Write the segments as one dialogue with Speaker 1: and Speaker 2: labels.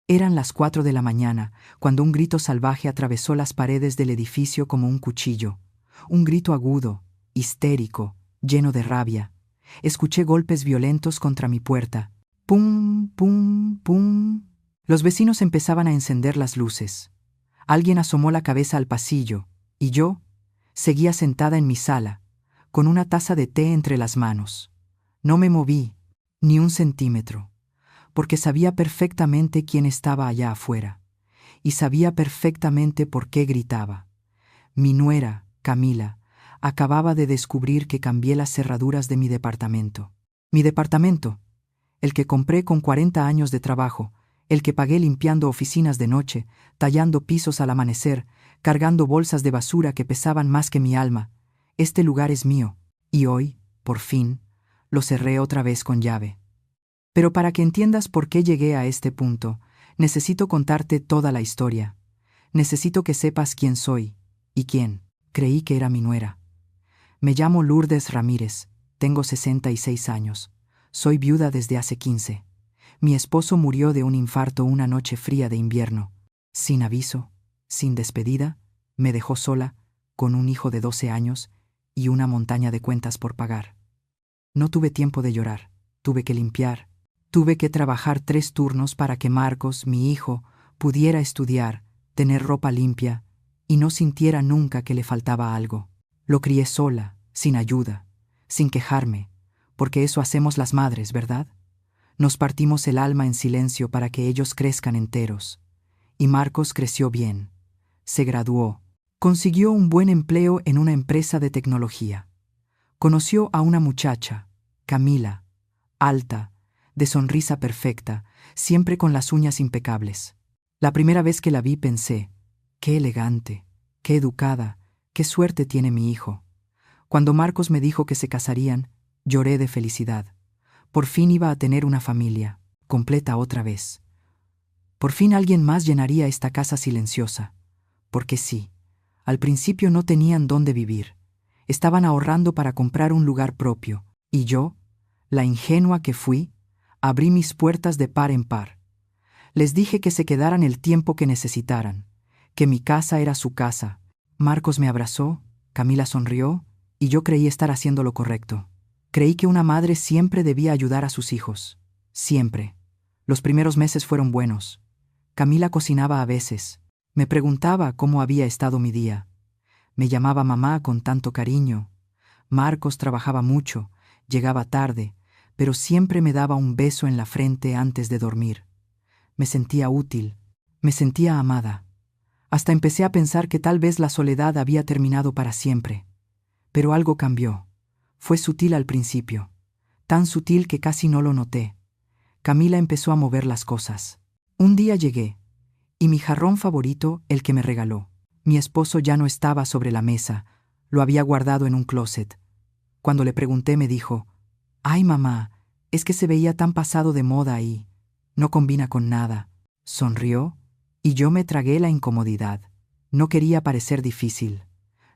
Speaker 1: Eran las 4 de la mañana, cuando un grito salvaje atravesó las paredes del edificio como un cuchillo. Un grito agudo, histérico, lleno de rabia. Escuché golpes violentos contra mi puerta. Pum, pum, pum. Los vecinos empezaban a encender las luces. Alguien asomó la cabeza al pasillo, y yo seguía sentada en mi sala, con una taza de té entre las manos. No me moví, ni un centímetro, porque sabía perfectamente quién estaba allá afuera, y sabía perfectamente por qué gritaba. Mi nuera, Camila, acababa de descubrir que cambié las cerraduras de mi departamento. Mi departamento, el que compré con 40 años de trabajo, el que pagué limpiando oficinas de noche, tallando pisos al amanecer, cargando bolsas de basura que pesaban más que mi alma. Este lugar es mío, y hoy, por fin, lo cerré otra vez con llave. Pero para que entiendas por qué llegué a este punto, necesito contarte toda la historia. Necesito que sepas quién soy, y quién creí que era mi nuera. Me llamo Lourdes Ramírez, tengo 66 años. Soy viuda desde hace 15. Mi esposo murió de un infarto una noche fría de invierno. Sin aviso, sin despedida, me dejó sola, con un hijo de 12 años y una montaña de cuentas por pagar. No tuve tiempo de llorar, tuve que limpiar, tuve que trabajar 3 turnos para que Marcos, mi hijo, pudiera estudiar, tener ropa limpia y no sintiera nunca que le faltaba algo. Lo crié sola, sin ayuda, sin quejarme, porque eso hacemos las madres, ¿verdad? Nos partimos el alma en silencio para que ellos crezcan enteros. Y Marcos creció bien. Se graduó. Consiguió un buen empleo en una empresa de tecnología. Conoció a una muchacha, Camila, alta, de sonrisa perfecta, siempre con las uñas impecables. La primera vez que la vi pensé, qué elegante, qué educada, qué suerte tiene mi hijo. Cuando Marcos me dijo que se casarían, lloré de felicidad. Por fin iba a tener una familia, completa otra vez. Por fin alguien más llenaría esta casa silenciosa. Porque sí, al principio no tenían dónde vivir. Estaban ahorrando para comprar un lugar propio, y yo, la ingenua que fui, abrí mis puertas de par en par. Les dije que se quedaran el tiempo que necesitaran, que mi casa era su casa. Marcos me abrazó, Camila sonrió, y yo creí estar haciendo lo correcto. Creí que una madre siempre debía ayudar a sus hijos. Siempre. Los primeros meses fueron buenos. Camila cocinaba a veces. Me preguntaba cómo había estado mi día. Me llamaba mamá con tanto cariño. Marcos trabajaba mucho, llegaba tarde, pero siempre me daba un beso en la frente antes de dormir. Me sentía útil, me sentía amada. Hasta empecé a pensar que tal vez la soledad había terminado para siempre. Pero algo cambió. Fue sutil al principio, tan sutil que casi no lo noté. Camila empezó a mover las cosas. Un día llegué, y mi jarrón favorito, el que me regaló. Mi esposo ya no estaba sobre la mesa, lo había guardado en un closet. Cuando le pregunté me dijo, «Ay, mamá, es que se veía tan pasado de moda ahí. No combina con nada». Sonrió, y yo me tragué la incomodidad. No quería parecer difícil.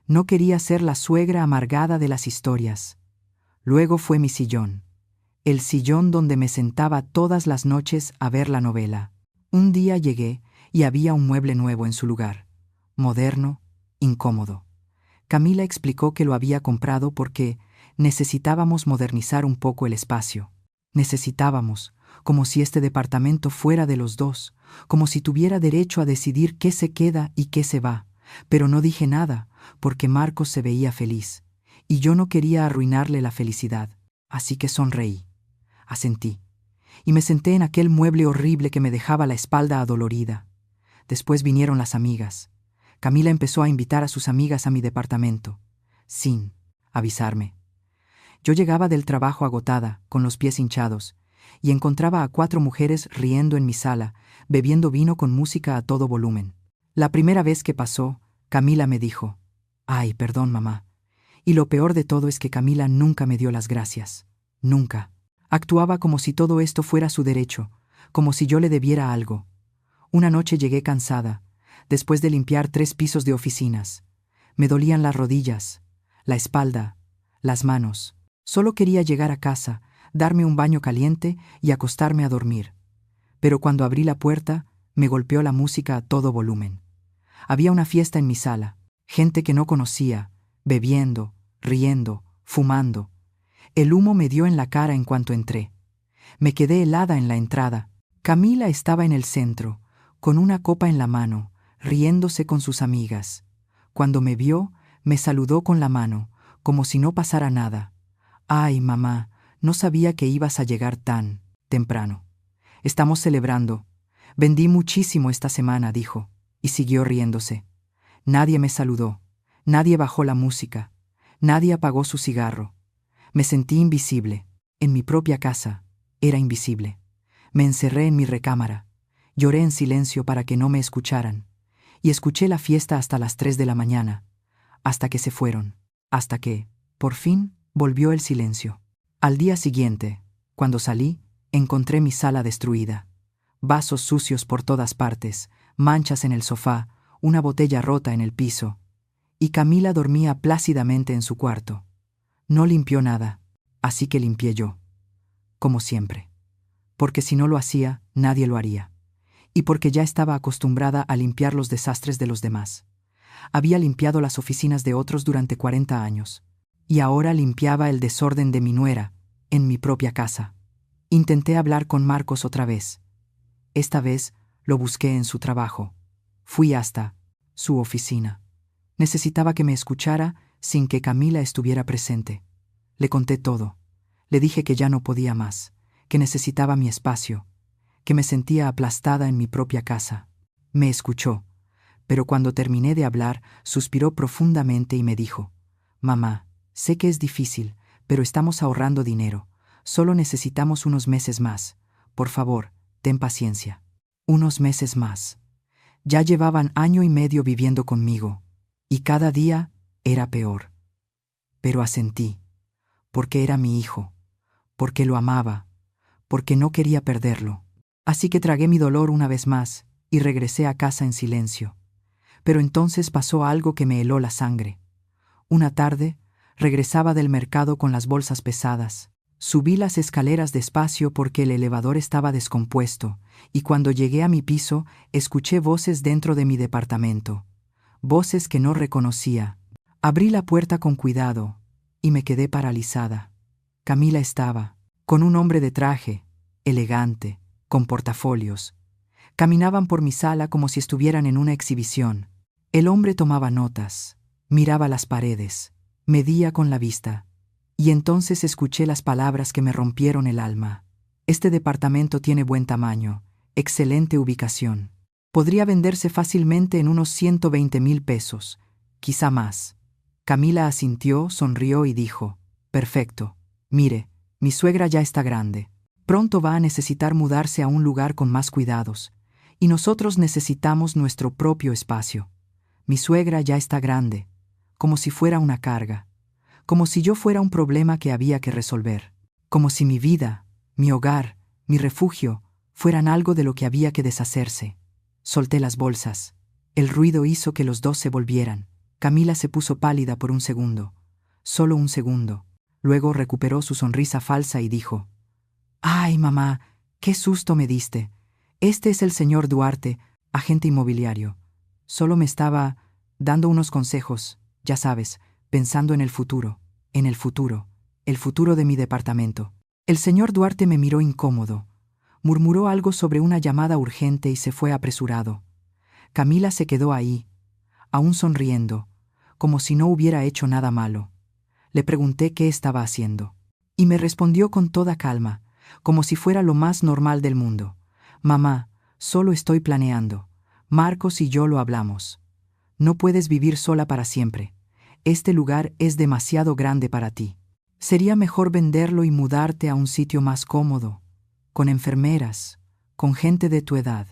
Speaker 1: No quería ser la suegra amargada de las historias. Luego fue mi sillón. El sillón donde me sentaba todas las noches a ver la novela. Un día llegué y había un mueble nuevo en su lugar. Moderno, incómodo. Camila explicó que lo había comprado porque necesitábamos modernizar un poco el espacio. Necesitábamos, como si este departamento fuera de los dos, como si tuviera derecho a decidir qué se queda y qué se va. Pero no dije nada, porque Marcos se veía feliz, y yo no quería arruinarle la felicidad. Así que sonreí, asentí, y me senté en aquel mueble horrible que me dejaba la espalda adolorida. Después vinieron las amigas. Camila empezó a invitar a sus amigas a mi departamento, sin avisarme. Yo llegaba del trabajo agotada, con los pies hinchados, y encontraba a 4 mujeres riendo en mi sala, bebiendo vino con música a todo volumen. La primera vez que pasó, Camila me dijo, «Ay, perdón, mamá». Y lo peor de todo es que Camila nunca me dio las gracias. Nunca. Actuaba como si todo esto fuera su derecho, como si yo le debiera algo. Una noche llegué cansada, después de limpiar 3 pisos de oficinas. Me dolían las rodillas, la espalda, las manos. Solo quería llegar a casa, darme un baño caliente y acostarme a dormir. Pero cuando abrí la puerta, Me golpeó la música a todo volumen. Había una fiesta en mi sala, gente que no conocía, bebiendo, riendo, fumando. El humo me dio en la cara en cuanto entré. Me quedé helada en la entrada. Camila estaba en el centro, con una copa en la mano, riéndose con sus amigas. Cuando me vio, me saludó con la mano, como si no pasara nada. «Ay, mamá, no sabía que ibas a llegar tan temprano. Estamos celebrando. Vendí muchísimo esta semana», dijo, y siguió riéndose. Nadie me saludó, nadie bajó la música, nadie apagó su cigarro. Me sentí invisible, en mi propia casa, era invisible. Me encerré en mi recámara, lloré en silencio para que no me escucharan, y escuché la fiesta hasta las 3 de la mañana, hasta que se fueron, hasta que, por fin, volvió el silencio. Al día siguiente, cuando salí, encontré mi sala destruida. Vasos sucios por todas partes, manchas en el sofá, una botella rota en el piso. Y Camila dormía plácidamente en su cuarto. No limpió nada, así que limpié yo. Como siempre. Porque si no lo hacía, nadie lo haría. Y porque ya estaba acostumbrada a limpiar los desastres de los demás. Había limpiado las oficinas de otros durante 40 años. Y ahora limpiaba el desorden de mi nuera, en mi propia casa. Intenté hablar con Marcos otra vez. Esta vez lo busqué en su trabajo. Fui hasta su oficina. Necesitaba que me escuchara sin que Camila estuviera presente. Le conté todo. Le dije que ya no podía más, que necesitaba mi espacio, que me sentía aplastada en mi propia casa. Me escuchó, pero cuando terminé de hablar, suspiró profundamente y me dijo: «Mamá, sé que es difícil, pero estamos ahorrando dinero. Solo necesitamos unos meses más. Por favor, ten paciencia». Unos meses más. Ya llevaban 1 año y medio viviendo conmigo, y cada día era peor. Pero asentí, porque era mi hijo, porque lo amaba, porque no quería perderlo. Así que tragué mi dolor una vez más y regresé a casa en silencio. Pero entonces pasó algo que me heló la sangre. Una tarde, regresaba del mercado con las bolsas pesadas. Subí las escaleras despacio porque el elevador estaba descompuesto, y cuando llegué a mi piso, escuché voces dentro de mi departamento. Voces que no reconocía. Abrí la puerta con cuidado, y me quedé paralizada. Camila estaba, con un hombre de traje, elegante, con portafolios. Caminaban por mi sala como si estuvieran en una exhibición. El hombre tomaba notas, miraba las paredes, medía con la vista. Y entonces escuché las palabras que me rompieron el alma. «Este departamento tiene buen tamaño, excelente ubicación. Podría venderse fácilmente en unos 120,000 pesos, quizá más». Camila asintió, sonrió y dijo: «Perfecto. Mire, mi suegra ya está grande. Pronto va a necesitar mudarse a un lugar con más cuidados, y nosotros necesitamos nuestro propio espacio. Mi suegra ya está grande, como si fuera una carga. Como si yo fuera un problema que había que resolver. Como si mi vida, mi hogar, mi refugio, fueran algo de lo que había que deshacerse». Solté las bolsas. El ruido hizo que los dos se volvieran. Camila se puso pálida por un segundo. Solo un segundo. Luego recuperó su sonrisa falsa y dijo: «Ay, mamá, qué susto me diste. Este es el señor Duarte, agente inmobiliario. Solo me estaba dando unos consejos, ya sabes, pensando en el futuro, el futuro de mi departamento». El señor Duarte me miró incómodo. Murmuró algo sobre una llamada urgente y se fue apresurado. Camila se quedó ahí, aún sonriendo, como si no hubiera hecho nada malo. Le pregunté qué estaba haciendo. Y me respondió con toda calma, como si fuera lo más normal del mundo: «Mamá, solo estoy planeando. Marcos y yo lo hablamos. No puedes vivir sola para siempre. Este lugar es demasiado grande para ti. Sería mejor venderlo y mudarte a un sitio más cómodo, con enfermeras, con gente de tu edad.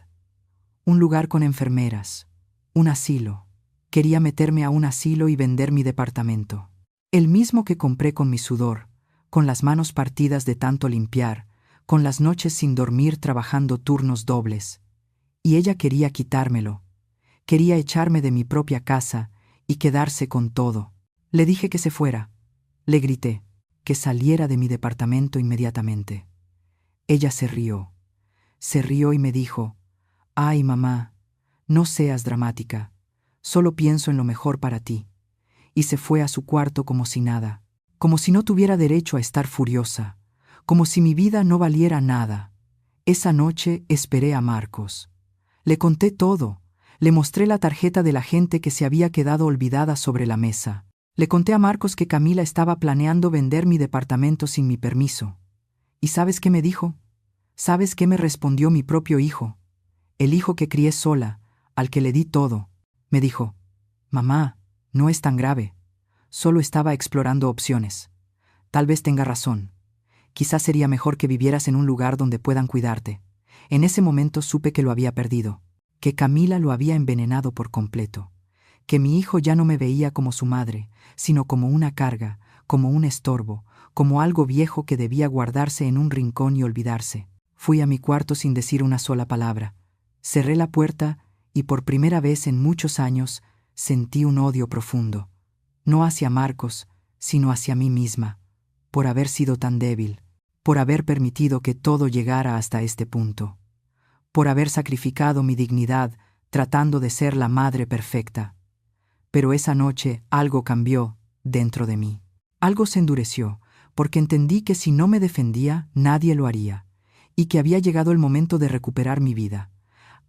Speaker 1: Un lugar con enfermeras, un asilo». Quería meterme a un asilo y vender mi departamento. El mismo que compré con mi sudor, con las manos partidas de tanto limpiar, con las noches sin dormir trabajando turnos dobles. Y ella quería quitármelo. Quería echarme de mi propia casa y quedarse con todo. Le dije que se fuera. Le grité que saliera de mi departamento inmediatamente. Ella se rió y me dijo: Ay, mamá, no seas dramática. Solo pienso en lo mejor para ti. Y se fue a su cuarto como si nada, como si no tuviera derecho a estar furiosa, como si mi vida no valiera nada. Esa noche esperé a Marcos. Le conté todo. Le mostré la tarjeta de la gente que se había quedado olvidada sobre la mesa. Le conté a Marcos que Camila estaba planeando vender mi departamento sin mi permiso. ¿Y sabes qué me dijo? ¿Sabes qué me respondió mi propio hijo? El hijo que crié sola, al que le di todo. Me dijo: mamá, no es tan grave. Solo estaba explorando opciones. Tal vez tenga razón. Quizás sería mejor que vivieras en un lugar donde puedan cuidarte. En ese momento supe que lo había perdido, que Camila lo había envenenado por completo, que mi hijo ya no me veía como su madre, sino como una carga, como un estorbo, como algo viejo que debía guardarse en un rincón y olvidarse. Fui a mi cuarto sin decir una sola palabra. Cerré la puerta y por primera vez en muchos años sentí un odio profundo, no hacia Marcos, sino hacia mí misma, por haber sido tan débil, por haber permitido que todo llegara hasta este punto, por haber sacrificado mi dignidad tratando de ser la madre perfecta. Pero esa noche algo cambió dentro de mí. Algo se endureció, porque entendí que si no me defendía, nadie lo haría, y que había llegado el momento de recuperar mi vida.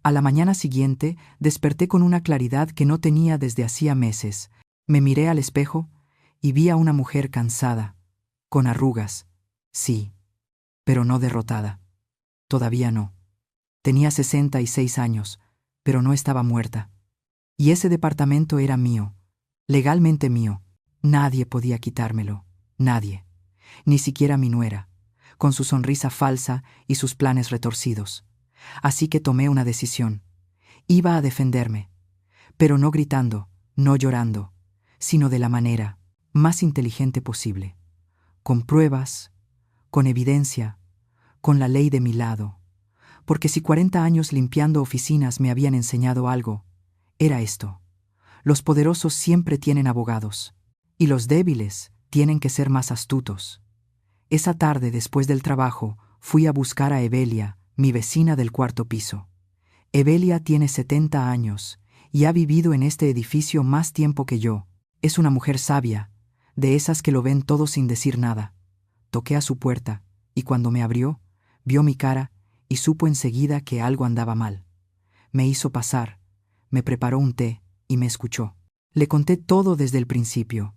Speaker 1: A la mañana siguiente desperté con una claridad que no tenía desde hacía meses. Me miré al espejo y vi a una mujer cansada, con arrugas, sí, pero no derrotada. Todavía no. Tenía 66 años, pero no estaba muerta. Y ese departamento era mío, legalmente mío. Nadie podía quitármelo, nadie, ni siquiera mi nuera, con su sonrisa falsa y sus planes retorcidos. Así que tomé una decisión. Iba a defenderme, pero no gritando, no llorando, sino de la manera más inteligente posible, con pruebas, con evidencia, con la ley de mi lado. Porque si 40 años limpiando oficinas me habían enseñado algo, era esto: los poderosos siempre tienen abogados, y los débiles tienen que ser más astutos. Esa tarde, después del trabajo, fui a buscar a Evelia, mi vecina del cuarto piso. Evelia tiene 70 años y ha vivido en este edificio más tiempo que yo. Es una mujer sabia, de esas que lo ven todo sin decir nada. Toqué a su puerta, y cuando me abrió, vio mi cara y supo enseguida que algo andaba mal. Me hizo pasar, me preparó un té y me escuchó. Le conté todo desde el principio: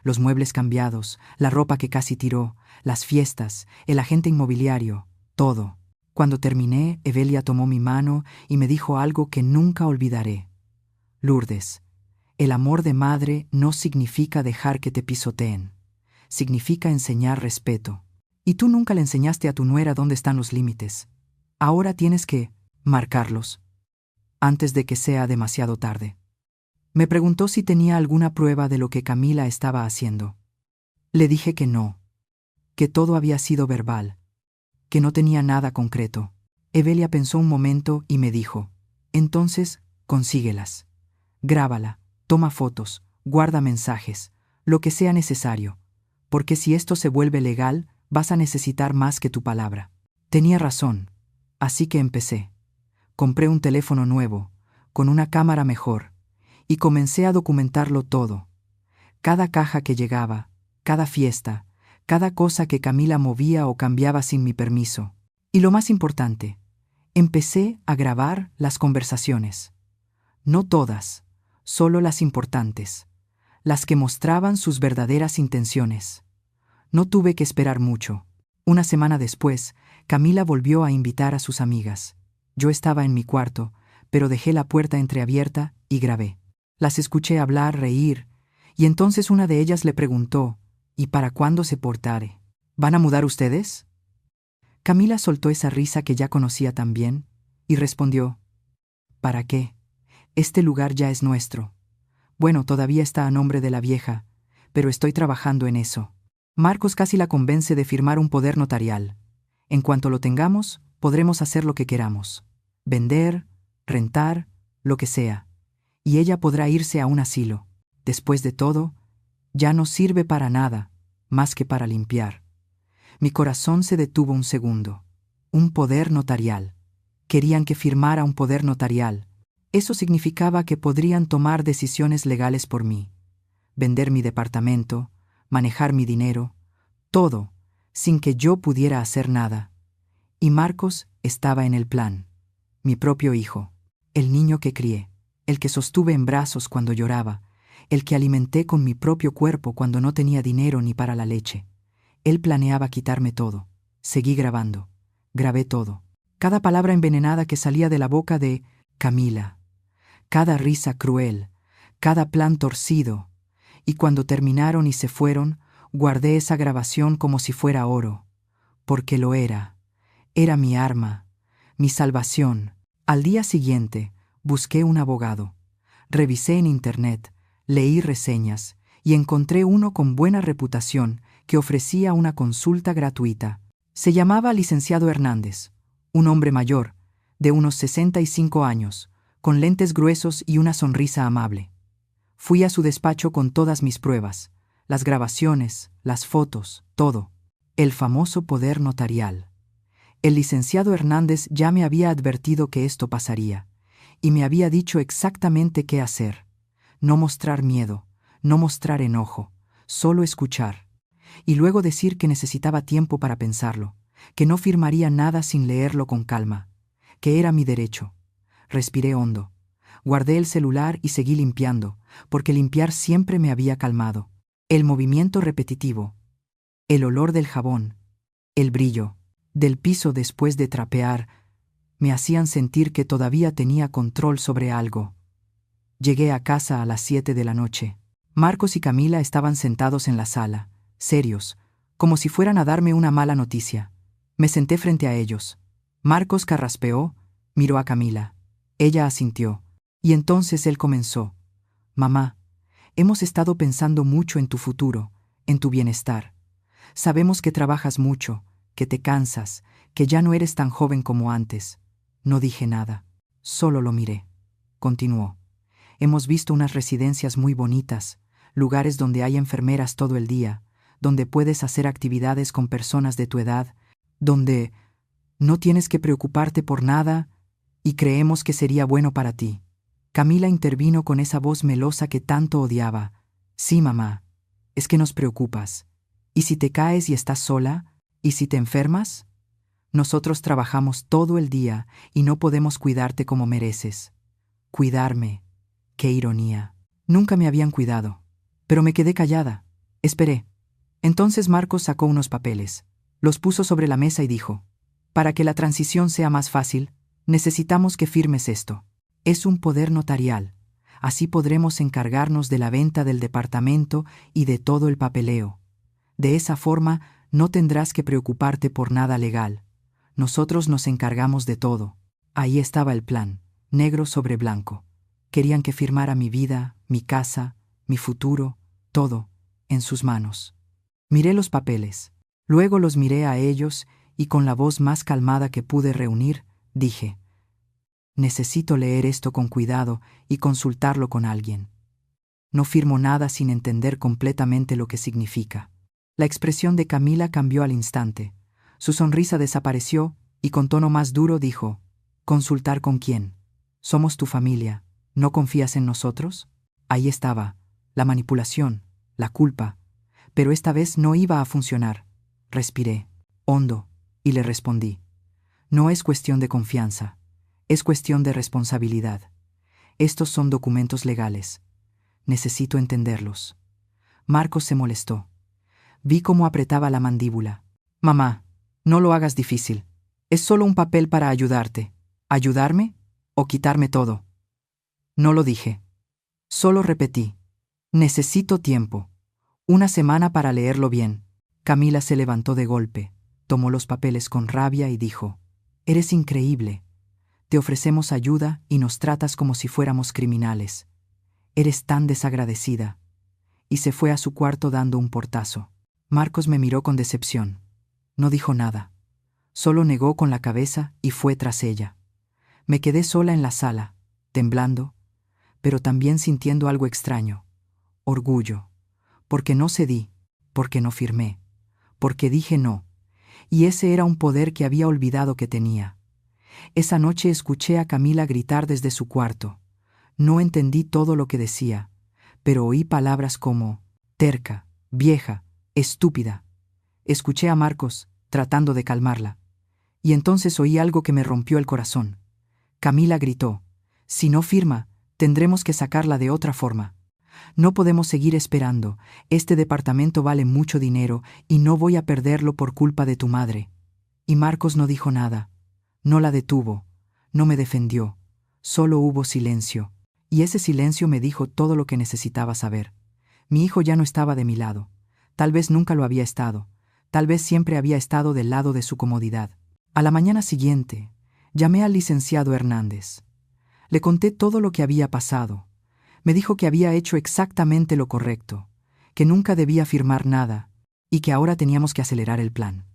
Speaker 1: los muebles cambiados, la ropa que casi tiró, las fiestas, el agente inmobiliario, todo. Cuando terminé, Evelia tomó mi mano y me dijo algo que nunca olvidaré: Lourdes, el amor de madre no significa dejar que te pisoteen, significa enseñar respeto. Y tú nunca le enseñaste a tu nuera dónde están los límites. Ahora tienes que marcarlos, antes de que sea demasiado tarde. Me preguntó si tenía alguna prueba de lo que Camila estaba haciendo. Le dije que no, que todo había sido verbal, que no tenía nada concreto. Evelia pensó un momento y me dijo: entonces, consíguelas. Grábala, toma fotos, guarda mensajes, lo que sea necesario, porque si esto se vuelve legal, vas a necesitar más que tu palabra. Tenía razón, así que empecé. Compré un teléfono nuevo, con una cámara mejor, y comencé a documentarlo todo. Cada caja que llegaba, cada fiesta, cada cosa que Camila movía o cambiaba sin mi permiso. Y lo más importante, empecé a grabar las conversaciones. No todas, solo las importantes, las que mostraban sus verdaderas intenciones. No tuve que esperar mucho. Una semana después, Camila volvió a invitar a sus amigas. Yo estaba en mi cuarto, pero dejé la puerta entreabierta y grabé. Las escuché hablar, reír, y entonces una de ellas le preguntó: ¿y para cuándo se portare? ¿Van a mudar ustedes? Camila soltó esa risa que ya conocía tan bien, y respondió: ¿para qué? Este lugar ya es nuestro. Bueno, todavía está a nombre de la vieja, pero estoy trabajando en eso. Marcos casi la convence de firmar un poder notarial. En cuanto lo tengamos, podremos hacer lo que queramos. Vender, rentar, lo que sea. Y ella podrá irse a un asilo. Después de todo, ya no sirve para nada, más que para limpiar. Mi corazón se detuvo un segundo. Un poder notarial. Querían que firmara un poder notarial. Eso significaba que podrían tomar decisiones legales por mí. Vender mi departamento, manejar mi dinero, todo, sin que yo pudiera hacer nada. Y Marcos estaba en el plan. Mi propio hijo, el niño que crié, el que sostuve en brazos cuando lloraba, el que alimenté con mi propio cuerpo cuando no tenía dinero ni para la leche. Él planeaba quitarme todo. Seguí grabando. Grabé todo. Cada palabra envenenada que salía de la boca de Camila. Cada risa cruel. Cada plan torcido. Y cuando terminaron y se fueron, guardé esa grabación como si fuera oro. Porque lo era. Era mi arma. Mi salvación. Al día siguiente, busqué un abogado. Revisé en internet, leí reseñas y encontré uno con buena reputación que ofrecía una consulta gratuita. Se llamaba Licenciado Hernández, un hombre mayor, de unos 65 años, con lentes gruesos y una sonrisa amable. Fui a su despacho con todas mis pruebas, las grabaciones, las fotos, todo. El famoso poder notarial. El licenciado Hernández ya me había advertido que esto pasaría, y me había dicho exactamente qué hacer. No mostrar miedo, no mostrar enojo, solo escuchar. Y luego decir que necesitaba tiempo para pensarlo, que no firmaría nada sin leerlo con calma, que era mi derecho. Respiré hondo. Guardé el celular y seguí limpiando, porque limpiar siempre me había calmado. El movimiento repetitivo, el olor del jabón, el brillo del piso después de trapear, me hacían sentir que todavía tenía control sobre algo. Llegué a casa a las 7 de la noche. Marcos y Camila estaban sentados en la sala, serios, como si fueran a darme una mala noticia. Me senté frente a ellos. Marcos carraspeó, miró a Camila. Ella asintió, y entonces él comenzó. Mamá, hemos estado pensando mucho en tu futuro, en tu bienestar. Sabemos que trabajas mucho, que te cansas, que ya no eres tan joven como antes. No dije nada, solo lo miré. Continuó. Hemos visto unas residencias muy bonitas, lugares donde hay enfermeras todo el día, donde puedes hacer actividades con personas de tu edad, donde no tienes que preocuparte por nada y creemos que sería bueno para ti. Camila intervino con esa voz melosa que tanto odiaba. Sí, mamá, es que nos preocupas. ¿Y si te caes y estás sola? ¿Y si te enfermas? Nosotros trabajamos todo el día y no podemos cuidarte como mereces. Cuidarme. Qué ironía. Nunca me habían cuidado. Pero me quedé callada. Esperé. Entonces Marcos sacó unos papeles. Los puso sobre la mesa y dijo: para que la transición sea más fácil, necesitamos que firmes esto. Es un poder notarial. Así podremos encargarnos de la venta del departamento y de todo el papeleo. De esa forma, no tendrás que preocuparte por nada legal. Nosotros nos encargamos de todo. Ahí estaba el plan, negro sobre blanco. Querían que firmara mi vida, mi casa, mi futuro, todo, en sus manos. Miré los papeles. Luego los miré a ellos y con la voz más calmada que pude reunir, dije: necesito leer esto con cuidado y consultarlo con alguien. No firmo nada sin entender completamente lo que significa. La expresión de Camila cambió al instante. Su sonrisa desapareció y con tono más duro dijo: ¿consultar con quién? Somos tu familia. ¿No confías en nosotros? Ahí estaba, la manipulación, la culpa. Pero esta vez no iba a funcionar. Respiré, hondo, y le respondí: no es cuestión de confianza, es cuestión de responsabilidad. Estos son documentos legales. Necesito entenderlos. Marcos se molestó. Vi cómo apretaba la mandíbula. Mamá, no lo hagas difícil. Es solo un papel para ayudarte. ¿Ayudarme o quitarme todo? No lo dije. Solo repetí: necesito tiempo. Una semana para leerlo bien. Camila se levantó de golpe, tomó los papeles con rabia y dijo: eres increíble. Te ofrecemos ayuda y nos tratas como si fuéramos criminales. Eres tan desagradecida. Y se fue a su cuarto dando un portazo. Marcos me miró con decepción. No dijo nada. Solo negó con la cabeza y fue tras ella. Me quedé sola en la sala, temblando, pero también sintiendo algo extraño. Orgullo. Porque no cedí, porque no firmé, porque dije no. Y ese era un poder que había olvidado que tenía. Esa noche escuché a Camila gritar desde su cuarto. No entendí todo lo que decía, pero oí palabras como terca, vieja, estúpida. Escuché a Marcos, tratando de calmarla. Y entonces oí algo que me rompió el corazón. Camila gritó: «Si no firma, tendremos que sacarla de otra forma. No podemos seguir esperando, este departamento vale mucho dinero y no voy a perderlo por culpa de tu madre». Y Marcos no dijo nada. No la detuvo, no me defendió. Solo hubo silencio. Y ese silencio me dijo todo lo que necesitaba saber. Mi hijo ya no estaba de mi lado. Tal vez nunca lo había estado. Tal vez siempre había estado del lado de su comodidad. A la mañana siguiente, llamé al licenciado Hernández. Le conté todo lo que había pasado. Me dijo que había hecho exactamente lo correcto, que nunca debía firmar nada y que ahora teníamos que acelerar el plan.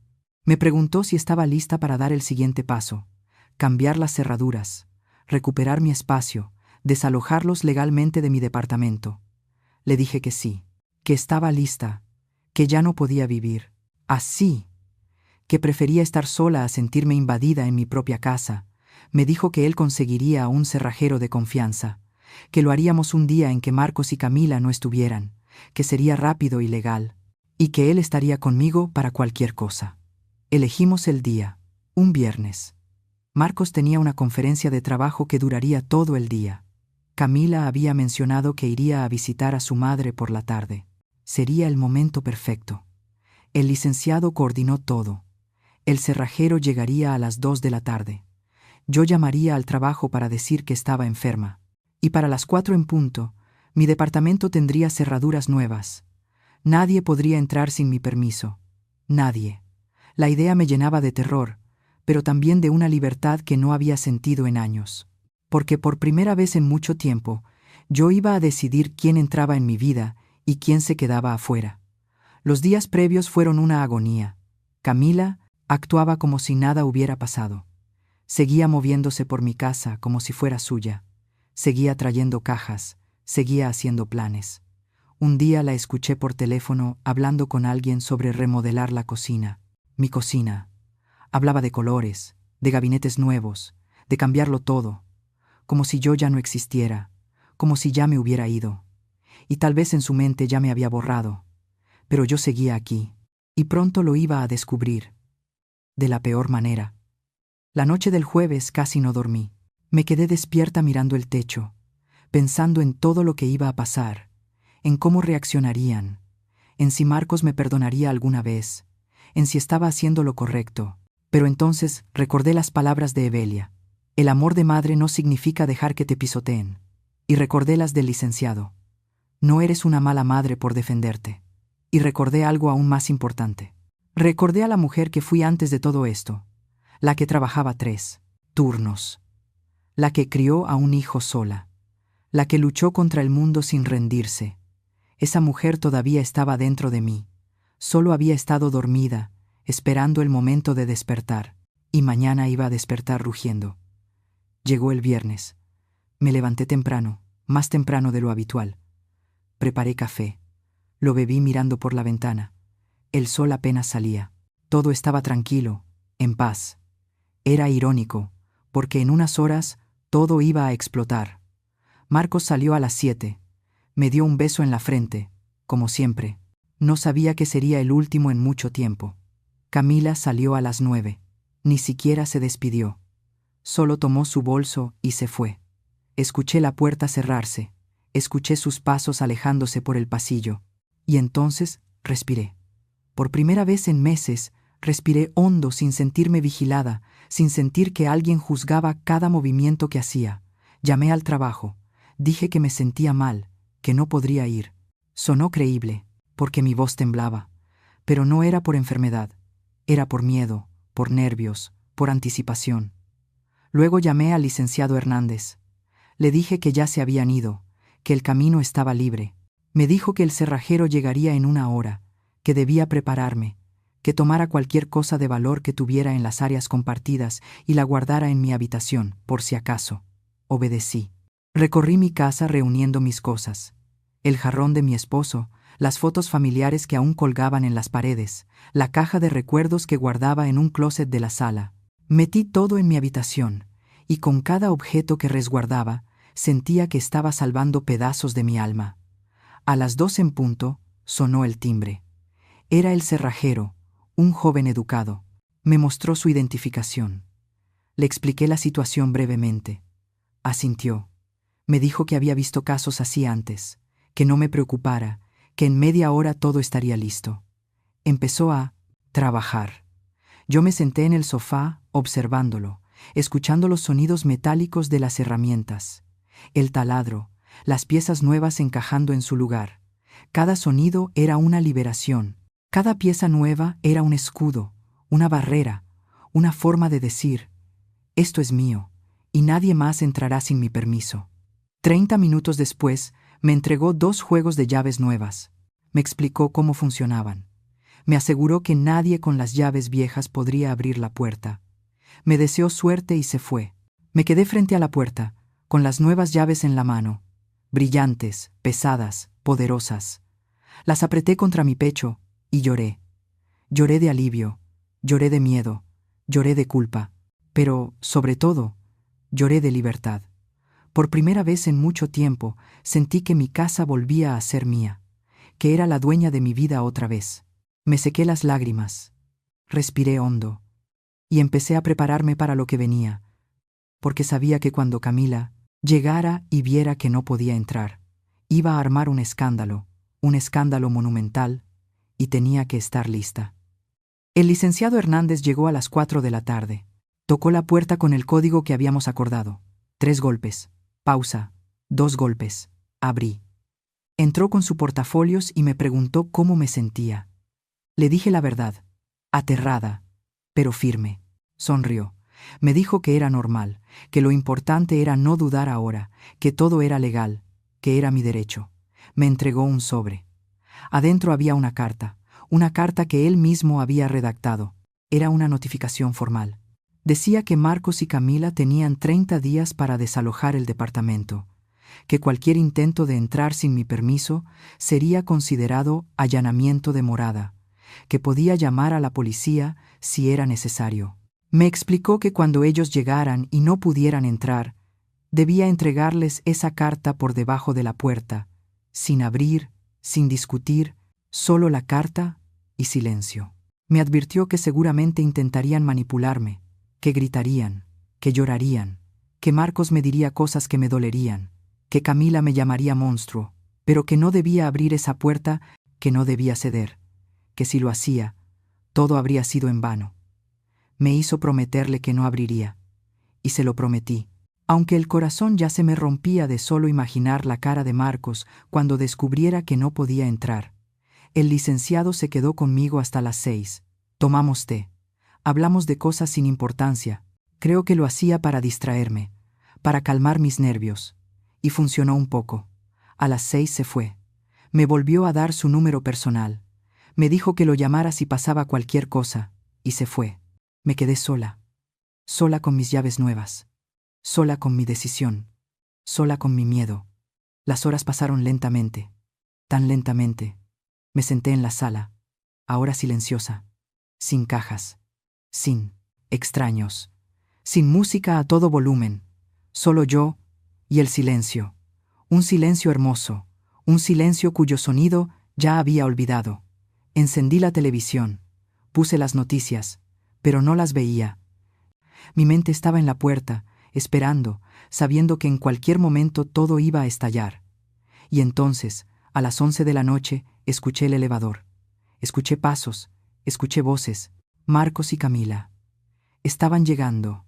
Speaker 1: Me preguntó si estaba lista para dar el siguiente paso: cambiar las cerraduras, recuperar mi espacio, desalojarlos legalmente de mi departamento. Le dije que sí, que estaba lista, que ya no podía vivir así, que prefería estar sola a sentirme invadida en mi propia casa. Me dijo que él conseguiría a un cerrajero de confianza, que lo haríamos un día en que Marcos y Camila no estuvieran, que sería rápido y legal, y que él estaría conmigo para cualquier cosa. Elegimos el día, un viernes. Marcos tenía una conferencia de trabajo que duraría todo el día. Camila había mencionado que iría a visitar a su madre por la tarde. Sería el momento perfecto. El licenciado coordinó todo. El cerrajero llegaría a las 2 de la tarde. Yo llamaría al trabajo para decir que estaba enferma. Y para las 4 en punto, mi departamento tendría cerraduras nuevas. Nadie podría entrar sin mi permiso. Nadie. La idea me llenaba de terror, pero también de una libertad que no había sentido en años. Porque por primera vez en mucho tiempo, yo iba a decidir quién entraba en mi vida y quién se quedaba afuera. Los días previos fueron una agonía. Camila actuaba como si nada hubiera pasado. Seguía moviéndose por mi casa como si fuera suya. Seguía trayendo cajas, seguía haciendo planes. Un día la escuché por teléfono hablando con alguien sobre remodelar la cocina. Mi cocina. Hablaba de colores, de gabinetes nuevos, de cambiarlo todo, como si yo ya no existiera, como si ya me hubiera ido. Y tal vez en su mente ya me había borrado. Pero yo seguía aquí, y pronto lo iba a descubrir. De la peor manera. La noche del jueves casi no dormí. Me quedé despierta mirando el techo, pensando en todo lo que iba a pasar, en cómo reaccionarían, en si Marcos me perdonaría alguna vez, en si estaba haciendo lo correcto. Pero entonces recordé las palabras de Evelia: el amor de madre no significa dejar que te pisoteen. Y recordé las del licenciado: no eres una mala madre por defenderte. Y recordé algo aún más importante. Recordé a la mujer que fui antes de todo esto, la que trabajaba 3 turnos, la que crió a un hijo sola, la que luchó contra el mundo sin rendirse. Esa mujer todavía estaba dentro de mí, solo había estado dormida, esperando el momento de despertar, y mañana iba a despertar rugiendo. Llegó el viernes. Me levanté temprano, más temprano de lo habitual. Preparé café. Lo bebí mirando por la ventana. El sol apenas salía. Todo estaba tranquilo, en paz. Era irónico, porque en unas horas todo iba a explotar. Marcos salió a las 7. Me dio un beso en la frente, como siempre. No sabía que sería el último en mucho tiempo. Camila salió a las 9. Ni siquiera se despidió. Solo tomó su bolso y se fue. Escuché la puerta cerrarse. Escuché sus pasos alejándose por el pasillo. Y entonces respiré. Por primera vez en meses, respiré hondo sin sentirme vigilada, sin sentir que alguien juzgaba cada movimiento que hacía. Llamé al trabajo. Dije que me sentía mal, que no podría ir. Sonó creíble, porque mi voz temblaba. Pero no era por enfermedad. Era por miedo, por nervios, por anticipación. Luego llamé al licenciado Hernández. Le dije que ya se habían ido, que el camino estaba libre. Me dijo que el cerrajero llegaría en 1 hora, que debía prepararme, que tomara cualquier cosa de valor que tuviera en las áreas compartidas y la guardara en mi habitación, por si acaso. Obedecí. Recorrí mi casa reuniendo mis cosas. El jarrón de mi esposo, las fotos familiares que aún colgaban en las paredes, la caja de recuerdos que guardaba en un closet de la sala. Metí todo en mi habitación, y con cada objeto que resguardaba, sentía que estaba salvando pedazos de mi alma. A las 2 en punto, sonó el timbre. Era el cerrajero, un joven educado. Me mostró su identificación. Le expliqué la situación brevemente. Asintió. Me dijo que había visto casos así antes, que no me preocupara, que en media hora todo estaría listo. Empezó a trabajar. Yo me senté en el sofá, observándolo, escuchando los sonidos metálicos de las herramientas, el taladro, las piezas nuevas encajando en su lugar. Cada sonido era una liberación. Cada pieza nueva era un escudo, una barrera, una forma de decir: esto es mío, y nadie más entrará sin mi permiso. 30 minutos después, me entregó 2 juegos de llaves nuevas. Me explicó cómo funcionaban. Me aseguró que nadie con las llaves viejas podría abrir la puerta. Me deseó suerte y se fue. Me quedé frente a la puerta, con las nuevas llaves en la mano, brillantes, pesadas, poderosas. Las apreté contra mi pecho y lloré. Lloré de alivio, lloré de miedo, lloré de culpa, pero, sobre todo, lloré de libertad. Por primera vez en mucho tiempo, sentí que mi casa volvía a ser mía, que era la dueña de mi vida otra vez. Me sequé las lágrimas, respiré hondo, y empecé a prepararme para lo que venía, porque sabía que cuando Camila llegara y viera que no podía entrar, iba a armar un escándalo monumental, y tenía que estar lista. El licenciado Hernández llegó a las 4 de la tarde. Tocó la puerta con el código que habíamos acordado. 3 golpes. Pausa. 2 golpes. Abrí. Entró con su portafolios y me preguntó cómo me sentía. Le dije la verdad, aterrada, pero firme. Sonrió. Me dijo que era normal, que lo importante era no dudar ahora, que todo era legal, que era mi derecho. Me entregó un sobre. Adentro había una carta que él mismo había redactado. Era una notificación formal. Decía que Marcos y Camila tenían 30 días para desalojar el departamento, que cualquier intento de entrar sin mi permiso sería considerado allanamiento de morada, que podía llamar a la policía si era necesario. Me explicó que cuando ellos llegaran y no pudieran entrar, debía entregarles esa carta por debajo de la puerta, sin abrir, sin discutir, solo la carta y silencio. Me advirtió que seguramente intentarían manipularme, que gritarían, que llorarían, que Marcos me diría cosas que me dolerían, que Camila me llamaría monstruo, pero que no debía abrir esa puerta, que no debía ceder, que si lo hacía, todo habría sido en vano. Me hizo prometerle que no abriría, y se lo prometí, aunque el corazón ya se me rompía de solo imaginar la cara de Marcos cuando descubriera que no podía entrar. El licenciado se quedó conmigo hasta las 6. Tomamos té. Hablamos de cosas sin importancia. Creo que lo hacía para distraerme, para calmar mis nervios. Y funcionó un poco. A las 6 se fue. Me volvió a dar su número personal. Me dijo que lo llamara si pasaba cualquier cosa, y se fue. Me quedé sola. Sola con mis llaves nuevas. Sola con mi decisión. Sola con mi miedo. Las horas pasaron lentamente. Tan lentamente. Me senté en la sala, ahora silenciosa, sin cajas, sin extraños, sin música a todo volumen, solo yo y el silencio. Un silencio hermoso, un silencio cuyo sonido ya había olvidado. Encendí la televisión, puse las noticias, pero no las veía. Mi mente estaba en la puerta, esperando, sabiendo que en cualquier momento todo iba a estallar. Y entonces, a las 11 de la noche, escuché el elevador. Escuché pasos, escuché voces. Marcos y Camila. Estaban llegando.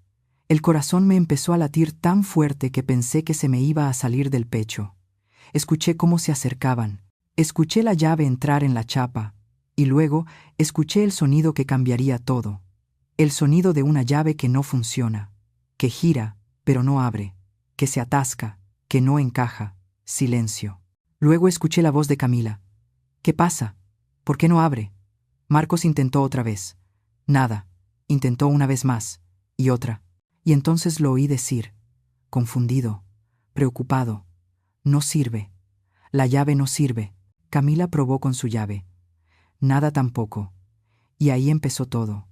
Speaker 1: El corazón me empezó a latir tan fuerte que pensé que se me iba a salir del pecho. Escuché cómo se acercaban. Escuché la llave entrar en la chapa. Y luego escuché el sonido que cambiaría todo. El sonido de una llave que no funciona, que gira, pero no abre, que se atasca, que no encaja. Silencio. Luego escuché la voz de Camila. ¿Qué pasa? ¿Por qué no abre? Marcos intentó otra vez. Nada. Intentó una vez más. Y otra. Y entonces lo oí decir, confundido, preocupado. No sirve. La llave no sirve. Camila probó con su llave. Nada tampoco. Y ahí empezó todo.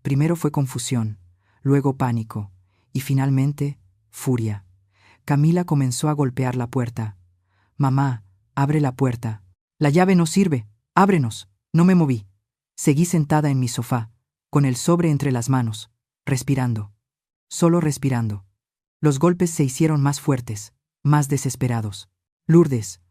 Speaker 1: Primero fue confusión. luego pánico, y finalmente, furia. Camila comenzó a golpear la puerta. «Mamá, abre la puerta. La llave no sirve. Ábrenos». No me moví. Seguí sentada en mi sofá, con el sobre entre las manos, respirando. Solo respirando. Los golpes se hicieron más fuertes, más desesperados. «Lourdes,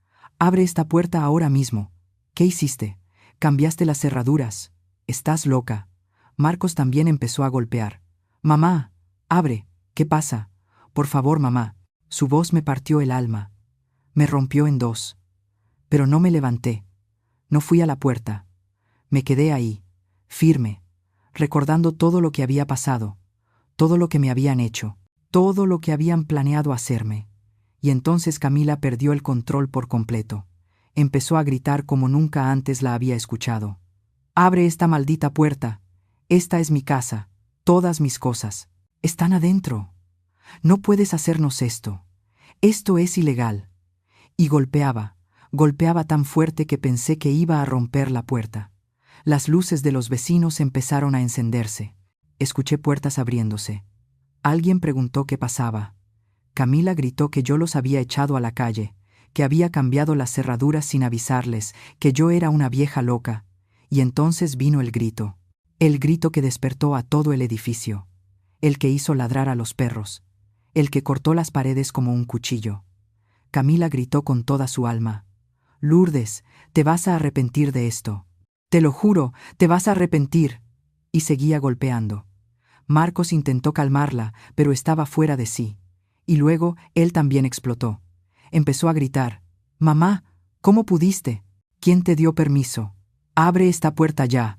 Speaker 1: abre esta puerta ahora mismo. ¿Qué hiciste? Cambiaste las cerraduras. Estás loca». Marcos también empezó a golpear. «Mamá, abre. ¿Qué pasa? Por favor, mamá». Su voz me partió el alma. Me rompió en dos. Pero no me levanté. No fui a la puerta. Me quedé ahí, firme, recordando todo lo que había pasado, todo lo que me habían hecho, todo lo que habían planeado hacerme. Y entonces Camila perdió el control por completo. Empezó a gritar como nunca antes la había escuchado. «Abre esta maldita puerta. Esta es mi casa. Todas mis cosas están adentro. No puedes hacernos esto. Esto es ilegal». Y golpeaba tan fuerte que pensé que iba a romper la puerta. Las luces de los vecinos empezaron a encenderse. Escuché puertas abriéndose. Alguien preguntó qué pasaba. Camila gritó que yo los había echado a la calle, que había cambiado las cerraduras sin avisarles, que yo era una vieja loca. Y entonces vino el grito que despertó a todo el edificio, el que hizo ladrar a los perros, el que cortó las paredes como un cuchillo. Camila gritó con toda su alma: «Lourdes, te vas a arrepentir de esto. Te lo juro, te vas a arrepentir». Y seguía golpeando. Marcos intentó calmarla, pero estaba fuera de sí. Y luego él también explotó. Empezó a gritar: «Mamá, ¿cómo pudiste? ¿Quién te dio permiso? Abre esta puerta ya.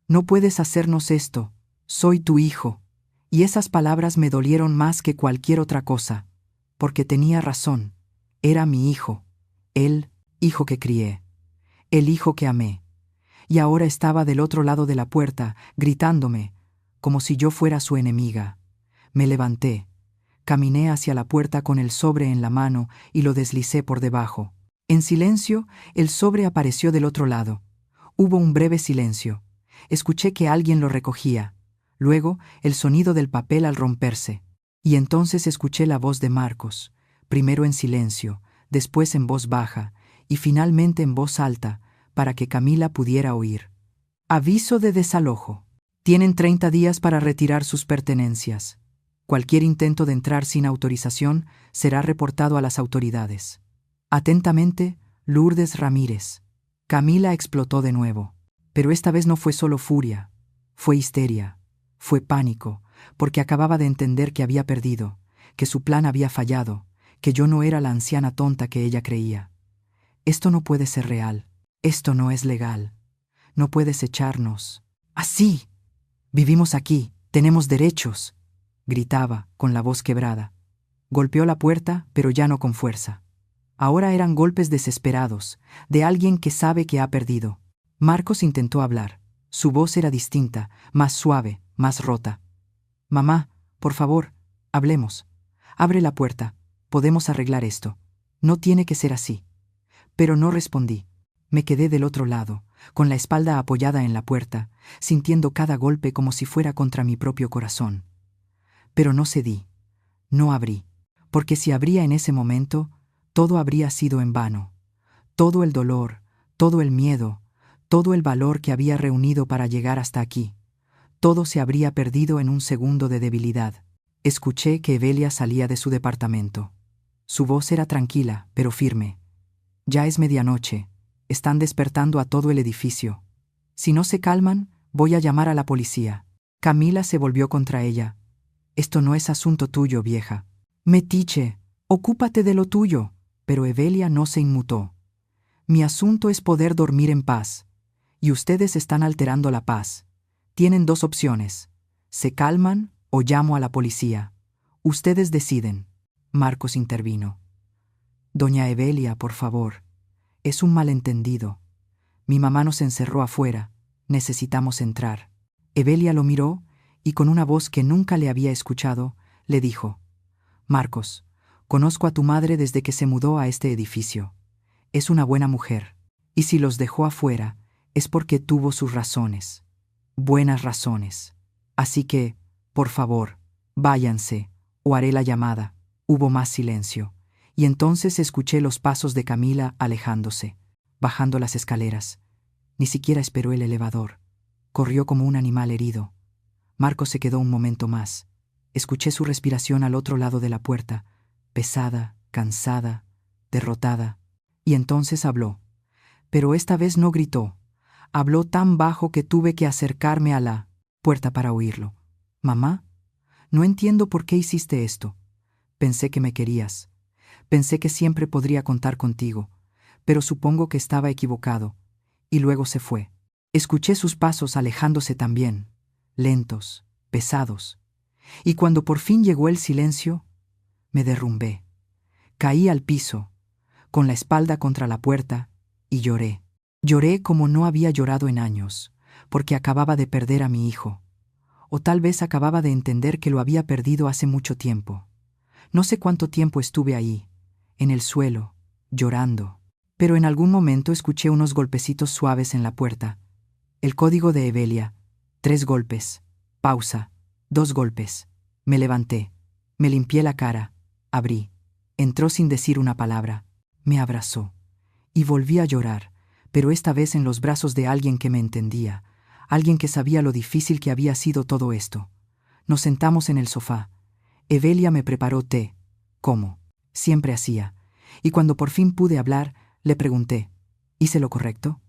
Speaker 1: No puedes hacernos esto. Soy tu hijo». Y esas palabras me dolieron más que cualquier otra cosa, porque tenía razón. Era mi hijo, el hijo que crié, el hijo que amé. Y ahora estaba del otro lado de la puerta, gritándome, como si yo fuera su enemiga. Me levanté, caminé hacia la puerta con el sobre en la mano y lo deslicé por debajo. En silencio, el sobre apareció del otro lado. Hubo un breve silencio. Escuché que alguien lo recogía. Luego, el sonido del papel al romperse. Y entonces escuché la voz de Marcos, primero en silencio, después en voz baja, y finalmente en voz alta, para que Camila pudiera oír. «Aviso de desalojo. Tienen 30 días para retirar sus pertenencias. Cualquier intento de entrar sin autorización será reportado a las autoridades. Atentamente, Lourdes Ramírez». Camila explotó de nuevo. Pero esta vez no fue solo furia, fue histeria, fue pánico, porque acababa de entender que había perdido, que su plan había fallado, que yo no era la anciana tonta que ella creía. «Esto no puede ser real. Esto no es legal. No puedes echarnos así. Vivimos aquí, tenemos derechos», gritaba, con la voz quebrada. Golpeó la puerta, pero ya no con fuerza. Ahora eran golpes desesperados, de alguien que sabe que ha perdido. Marcos intentó hablar. Su voz era distinta, más suave, más rota. «Mamá, por favor, hablemos. Abre la puerta. Podemos arreglar esto. No tiene que ser así». Pero no respondí. Me quedé del otro lado, con la espalda apoyada en la puerta, sintiendo cada golpe como si fuera contra mi propio corazón. Pero no cedí. No abrí. Porque si abría en ese momento, todo habría sido en vano. Todo el dolor, todo el miedo, todo el valor que había reunido para llegar hasta aquí, todo se habría perdido en un segundo de debilidad. Escuché que Evelia salía de su departamento. Su voz era tranquila, pero firme. «Ya es medianoche. Están despertando a todo el edificio. Si no se calman, voy a llamar a la policía». Camila se volvió contra ella. «Esto no es asunto tuyo, vieja. Metiche, ocúpate de lo tuyo». Pero Evelia no se inmutó. «Mi asunto es poder dormir en paz. Y ustedes están alterando la paz. Tienen dos opciones. Se calman o llamo a la policía. Ustedes deciden». Marcos intervino. «Doña Evelia, por favor. Es un malentendido. Mi mamá nos encerró afuera. Necesitamos entrar». Evelia lo miró y con una voz que nunca le había escuchado, le dijo: «Marcos, conozco a tu madre desde que se mudó a este edificio. Es una buena mujer. Y si los dejó afuera, es porque tuvo sus razones. Buenas razones. Así que, por favor, Váyanse, o haré la llamada. Hubo más silencio, y entonces escuché los pasos de Camila alejándose, bajando las escaleras. Ni siquiera esperó el elevador. Corrió como un animal herido. Marcos se quedó un momento más. Escuché su respiración al otro lado de la puerta, pesada, cansada, derrotada. Y entonces habló. Pero esta vez no gritó. Habló tan bajo que tuve que acercarme a la puerta para oírlo. «Mamá, no entiendo por qué hiciste esto. Pensé que me querías. Pensé que siempre podría contar contigo, pero supongo que estaba equivocado». Y luego se fue. Escuché sus pasos alejándose también, lentos, pesados. Y cuando por fin llegó el silencio, me derrumbé. Caí al piso, con la espalda contra la puerta, y lloré. Lloré como no había llorado en años, porque acababa de perder a mi hijo. O tal vez acababa de entender que lo había perdido hace mucho tiempo. No sé cuánto tiempo estuve ahí, en el suelo, llorando. Pero en algún momento escuché unos golpecitos suaves en la puerta. El código de Evelia. 3 golpes. Pausa. 2 golpes. Me levanté. Me limpié la cara. Abrí. Entró sin decir una palabra. Me abrazó. Y volví a llorar, pero esta vez en los brazos de alguien que me entendía, alguien que sabía lo difícil que había sido todo esto. Nos sentamos en el sofá. Evelia me preparó té, como siempre hacía, y cuando por fin pude hablar, le pregunté, ¿hice lo correcto?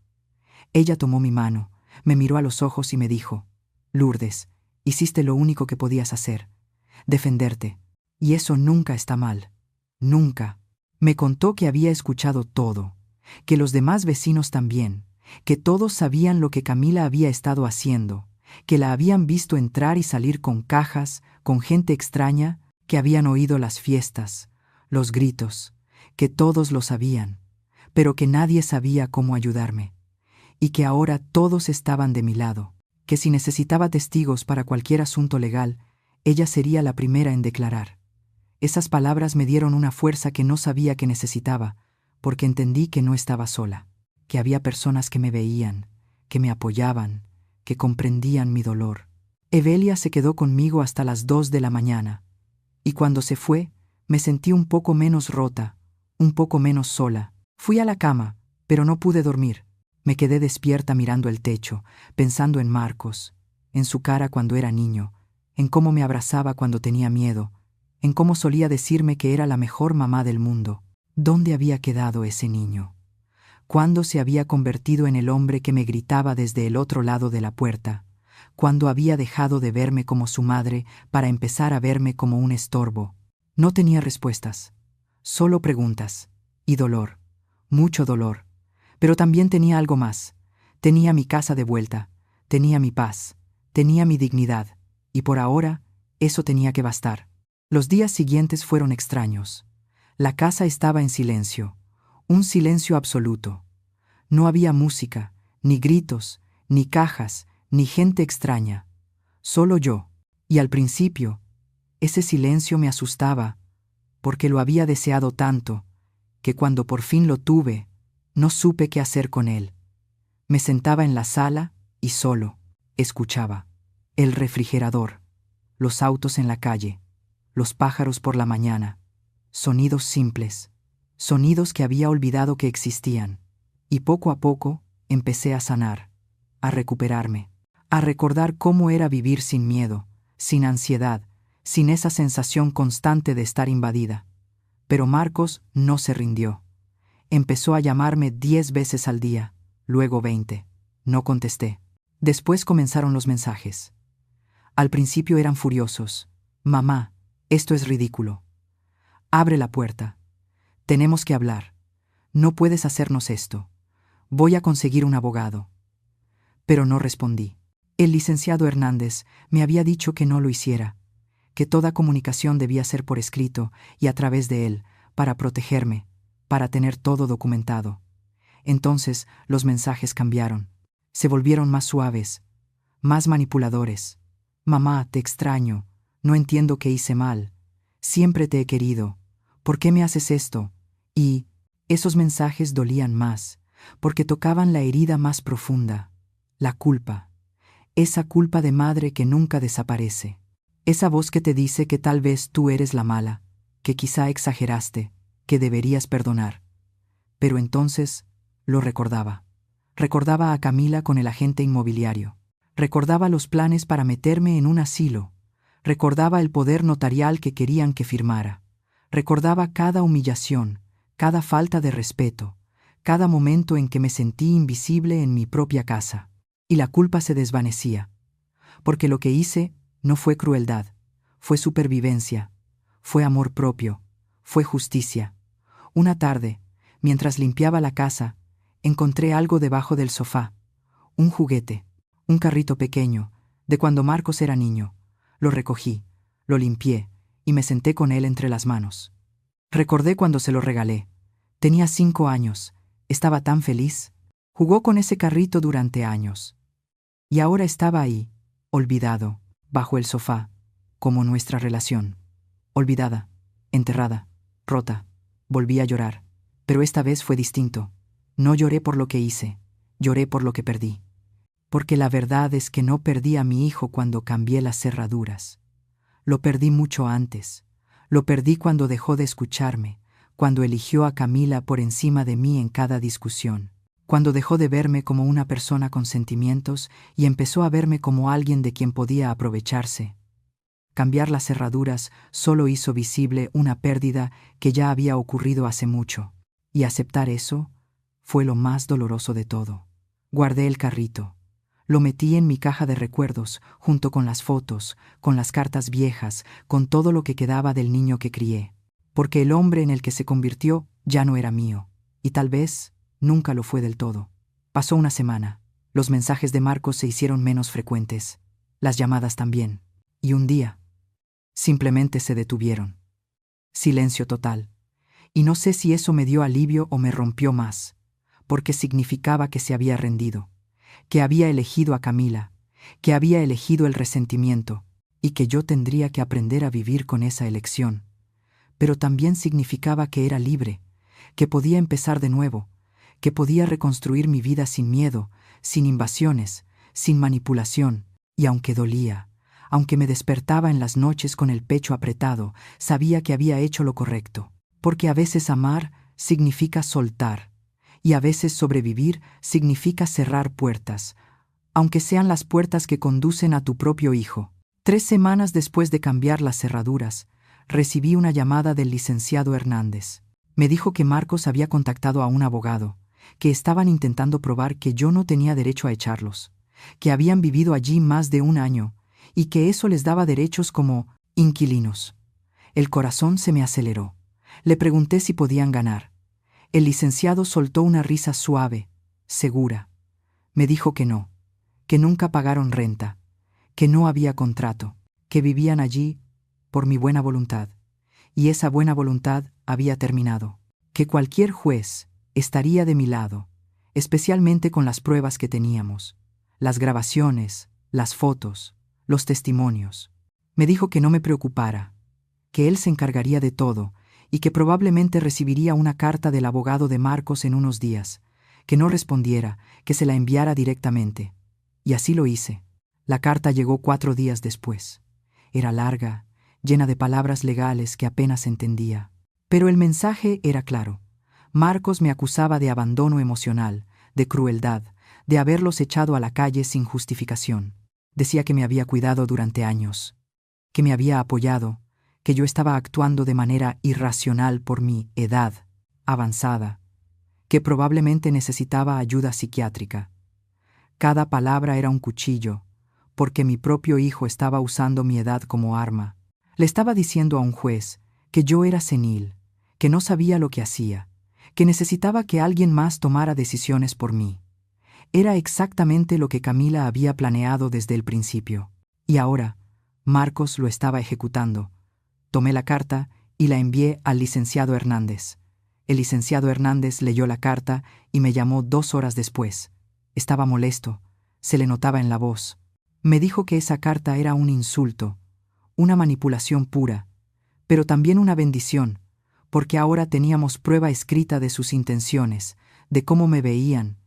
Speaker 1: Ella tomó mi mano, me miró a los ojos y me dijo, Lourdes, hiciste lo único que podías hacer, defenderte, y eso nunca está mal, nunca. Me contó que había escuchado todo, que los demás vecinos también, que todos sabían lo que Camila había estado haciendo, que la habían visto entrar y salir con cajas, con gente extraña, que habían oído las fiestas, los gritos, que todos lo sabían, pero que nadie sabía cómo ayudarme, y que ahora todos estaban de mi lado, que si necesitaba testigos para cualquier asunto legal, ella sería la primera en declarar. Esas palabras me dieron una fuerza que no sabía que necesitaba, porque entendí que no estaba sola, que había personas que me veían, que me apoyaban, que comprendían mi dolor. Evelia se quedó conmigo hasta las 2 de la mañana, y cuando se fue, me sentí un poco menos rota, un poco menos sola. Fui a la cama, pero no pude dormir. Me quedé despierta mirando el techo, pensando en Marcos, en su cara cuando era niño, en cómo me abrazaba cuando tenía miedo, en cómo solía decirme que era la mejor mamá del mundo. ¿Dónde había quedado ese niño? ¿Cuándo se había convertido en el hombre que me gritaba desde el otro lado de la puerta? ¿Cuándo había dejado de verme como su madre para empezar a verme como un estorbo? No tenía respuestas, solo preguntas y dolor, mucho dolor. Pero también tenía algo más. Tenía mi casa de vuelta, tenía mi paz, tenía mi dignidad, y por ahora eso tenía que bastar. Los días siguientes fueron extraños. La casa estaba en silencio, un silencio absoluto. No había música, ni gritos, ni cajas, ni gente extraña. Solo yo. Y al principio, ese silencio me asustaba, porque lo había deseado tanto, que cuando por fin lo tuve, no supe qué hacer con él. Me sentaba en la sala y solo escuchaba el refrigerador, los autos en la calle, los pájaros por la mañana, sonidos simples, sonidos que había olvidado que existían. Y poco a poco empecé a sanar, a recuperarme, a recordar cómo era vivir sin miedo, sin ansiedad, sin esa sensación constante de estar invadida. Pero Marcos no se rindió. Empezó a llamarme 10 veces al día, luego 20. No contesté. Después comenzaron los mensajes. Al principio eran furiosos. Mamá, esto es ridículo. Abre la puerta. Tenemos que hablar. No puedes hacernos esto. Voy a conseguir un abogado. Pero no respondí. El licenciado Hernández me había dicho que no lo hiciera, que toda comunicación debía ser por escrito y a través de él, para protegerme, para tener todo documentado. Entonces los mensajes cambiaron. Se volvieron más suaves, más manipuladores. Mamá, te extraño. No entiendo qué hice mal. Siempre te he querido. ¿Por qué me haces esto? Y esos mensajes dolían más, porque tocaban la herida más profunda, la culpa. Esa culpa de madre que nunca desaparece. Esa voz que te dice que tal vez tú eres la mala, que quizá exageraste, que deberías perdonar. Pero entonces lo recordaba. Recordaba a Camila con el agente inmobiliario. Recordaba los planes para meterme en un asilo. Recordaba el poder notarial que querían que firmara. Recordaba cada humillación, cada falta de respeto, cada momento en que me sentí invisible en mi propia casa. Y la culpa se desvanecía. Porque lo que hice no fue crueldad, fue supervivencia, fue amor propio, fue justicia. Una tarde, mientras limpiaba la casa, encontré algo debajo del sofá. Un juguete, un carrito pequeño, de cuando Marcos era niño. Lo recogí, lo limpié y me senté con él entre las manos. Recordé cuando se lo regalé. Tenía 5 años, estaba tan feliz. Jugó con ese carrito durante años. Y ahora estaba ahí, olvidado, bajo el sofá, como nuestra relación. Olvidada, enterrada, rota. Volví a llorar, pero esta vez fue distinto. No lloré por lo que hice, lloré por lo que perdí. Porque la verdad es que no perdí a mi hijo cuando cambié las cerraduras. Lo perdí mucho antes. Lo perdí cuando dejó de escucharme, cuando eligió a Camila por encima de mí en cada discusión, cuando dejó de verme como una persona con sentimientos y empezó a verme como alguien de quien podía aprovecharse. Cambiar las cerraduras solo hizo visible una pérdida que ya había ocurrido hace mucho, y aceptar eso fue lo más doloroso de todo. Guardé el carrito. Lo metí en mi caja de recuerdos, junto con las fotos, con las cartas viejas, con todo lo que quedaba del niño que crié. Porque el hombre en el que se convirtió ya no era mío, y tal vez nunca lo fue del todo. Pasó una semana. Los mensajes de Marcos se hicieron menos frecuentes, las llamadas también. Y un día, simplemente se detuvieron. Silencio total. Y no sé si eso me dio alivio o me rompió más, porque significaba que se había rendido, que había elegido a Camila, que había elegido el resentimiento, y que yo tendría que aprender a vivir con esa elección. Pero también significaba que era libre, que podía empezar de nuevo, que podía reconstruir mi vida sin miedo, sin invasiones, sin manipulación, y aunque dolía, aunque me despertaba en las noches con el pecho apretado, sabía que había hecho lo correcto, porque a veces amar significa soltar, y a veces sobrevivir significa cerrar puertas, aunque sean las puertas que conducen a tu propio hijo. 3 semanas después de cambiar las cerraduras, recibí una llamada del licenciado Hernández. Me dijo que Marcos había contactado a un abogado, que estaban intentando probar que yo no tenía derecho a echarlos, que habían vivido allí más de 1 año, y que eso les daba derechos como inquilinos. El corazón se me aceleró. Le pregunté si podían ganar. El licenciado soltó una risa suave, segura. Me dijo que no, que nunca pagaron renta, que no había contrato, que vivían allí por mi buena voluntad, y esa buena voluntad había terminado, que cualquier juez estaría de mi lado, especialmente con las pruebas que teníamos, las grabaciones, las fotos, los testimonios. Me dijo que no me preocupara, que él se encargaría de todo y que probablemente recibiría una carta del abogado de Marcos en unos días, que no respondiera, que se la enviara directamente. Y así lo hice. La carta llegó 4 días después. Era larga, llena de palabras legales que apenas entendía. Pero el mensaje era claro. Marcos me acusaba de abandono emocional, de crueldad, de haberlos echado a la calle sin justificación. Decía que me había cuidado durante años, que me había apoyado, que yo estaba actuando de manera irracional por mi edad avanzada, que probablemente necesitaba ayuda psiquiátrica. Cada palabra era un cuchillo, porque mi propio hijo estaba usando mi edad como arma. Le estaba diciendo a un juez que yo era senil, que no sabía lo que hacía, que necesitaba que alguien más tomara decisiones por mí. Era exactamente lo que Camila había planeado desde el principio. Y ahora, Marcos lo estaba ejecutando. Tomé la carta y la envié al licenciado Hernández. El licenciado Hernández leyó la carta y me llamó 2 horas después. Estaba molesto, se le notaba en la voz. Me dijo que esa carta era un insulto, una manipulación pura, pero también una bendición, porque ahora teníamos prueba escrita de sus intenciones, de cómo me veían,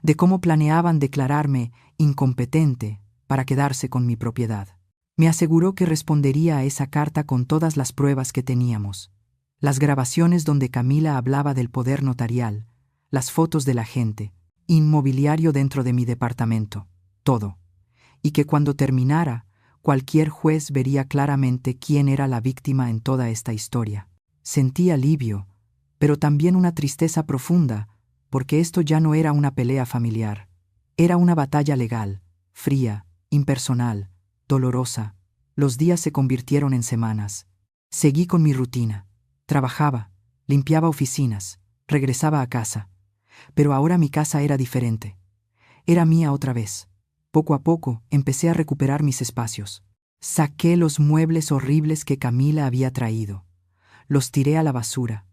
Speaker 1: de cómo planeaban declararme incompetente para quedarse con mi propiedad. Me aseguró que respondería a esa carta con todas las pruebas que teníamos. Las grabaciones donde Camila hablaba del poder notarial, las fotos de la gente, inmobiliario dentro de mi departamento, todo. Y que cuando terminara, cualquier juez vería claramente quién era la víctima en toda esta historia. Sentí alivio, pero también una tristeza profunda, porque esto ya no era una pelea familiar. Era una batalla legal, fría, impersonal, dolorosa. Los días se convirtieron en semanas. Seguí con mi rutina. Trabajaba, limpiaba oficinas, regresaba a casa. Pero ahora mi casa era diferente. Era mía otra vez. Poco a poco empecé a recuperar mis espacios. Saqué los muebles horribles que Camila había traído. Los tiré a la basura.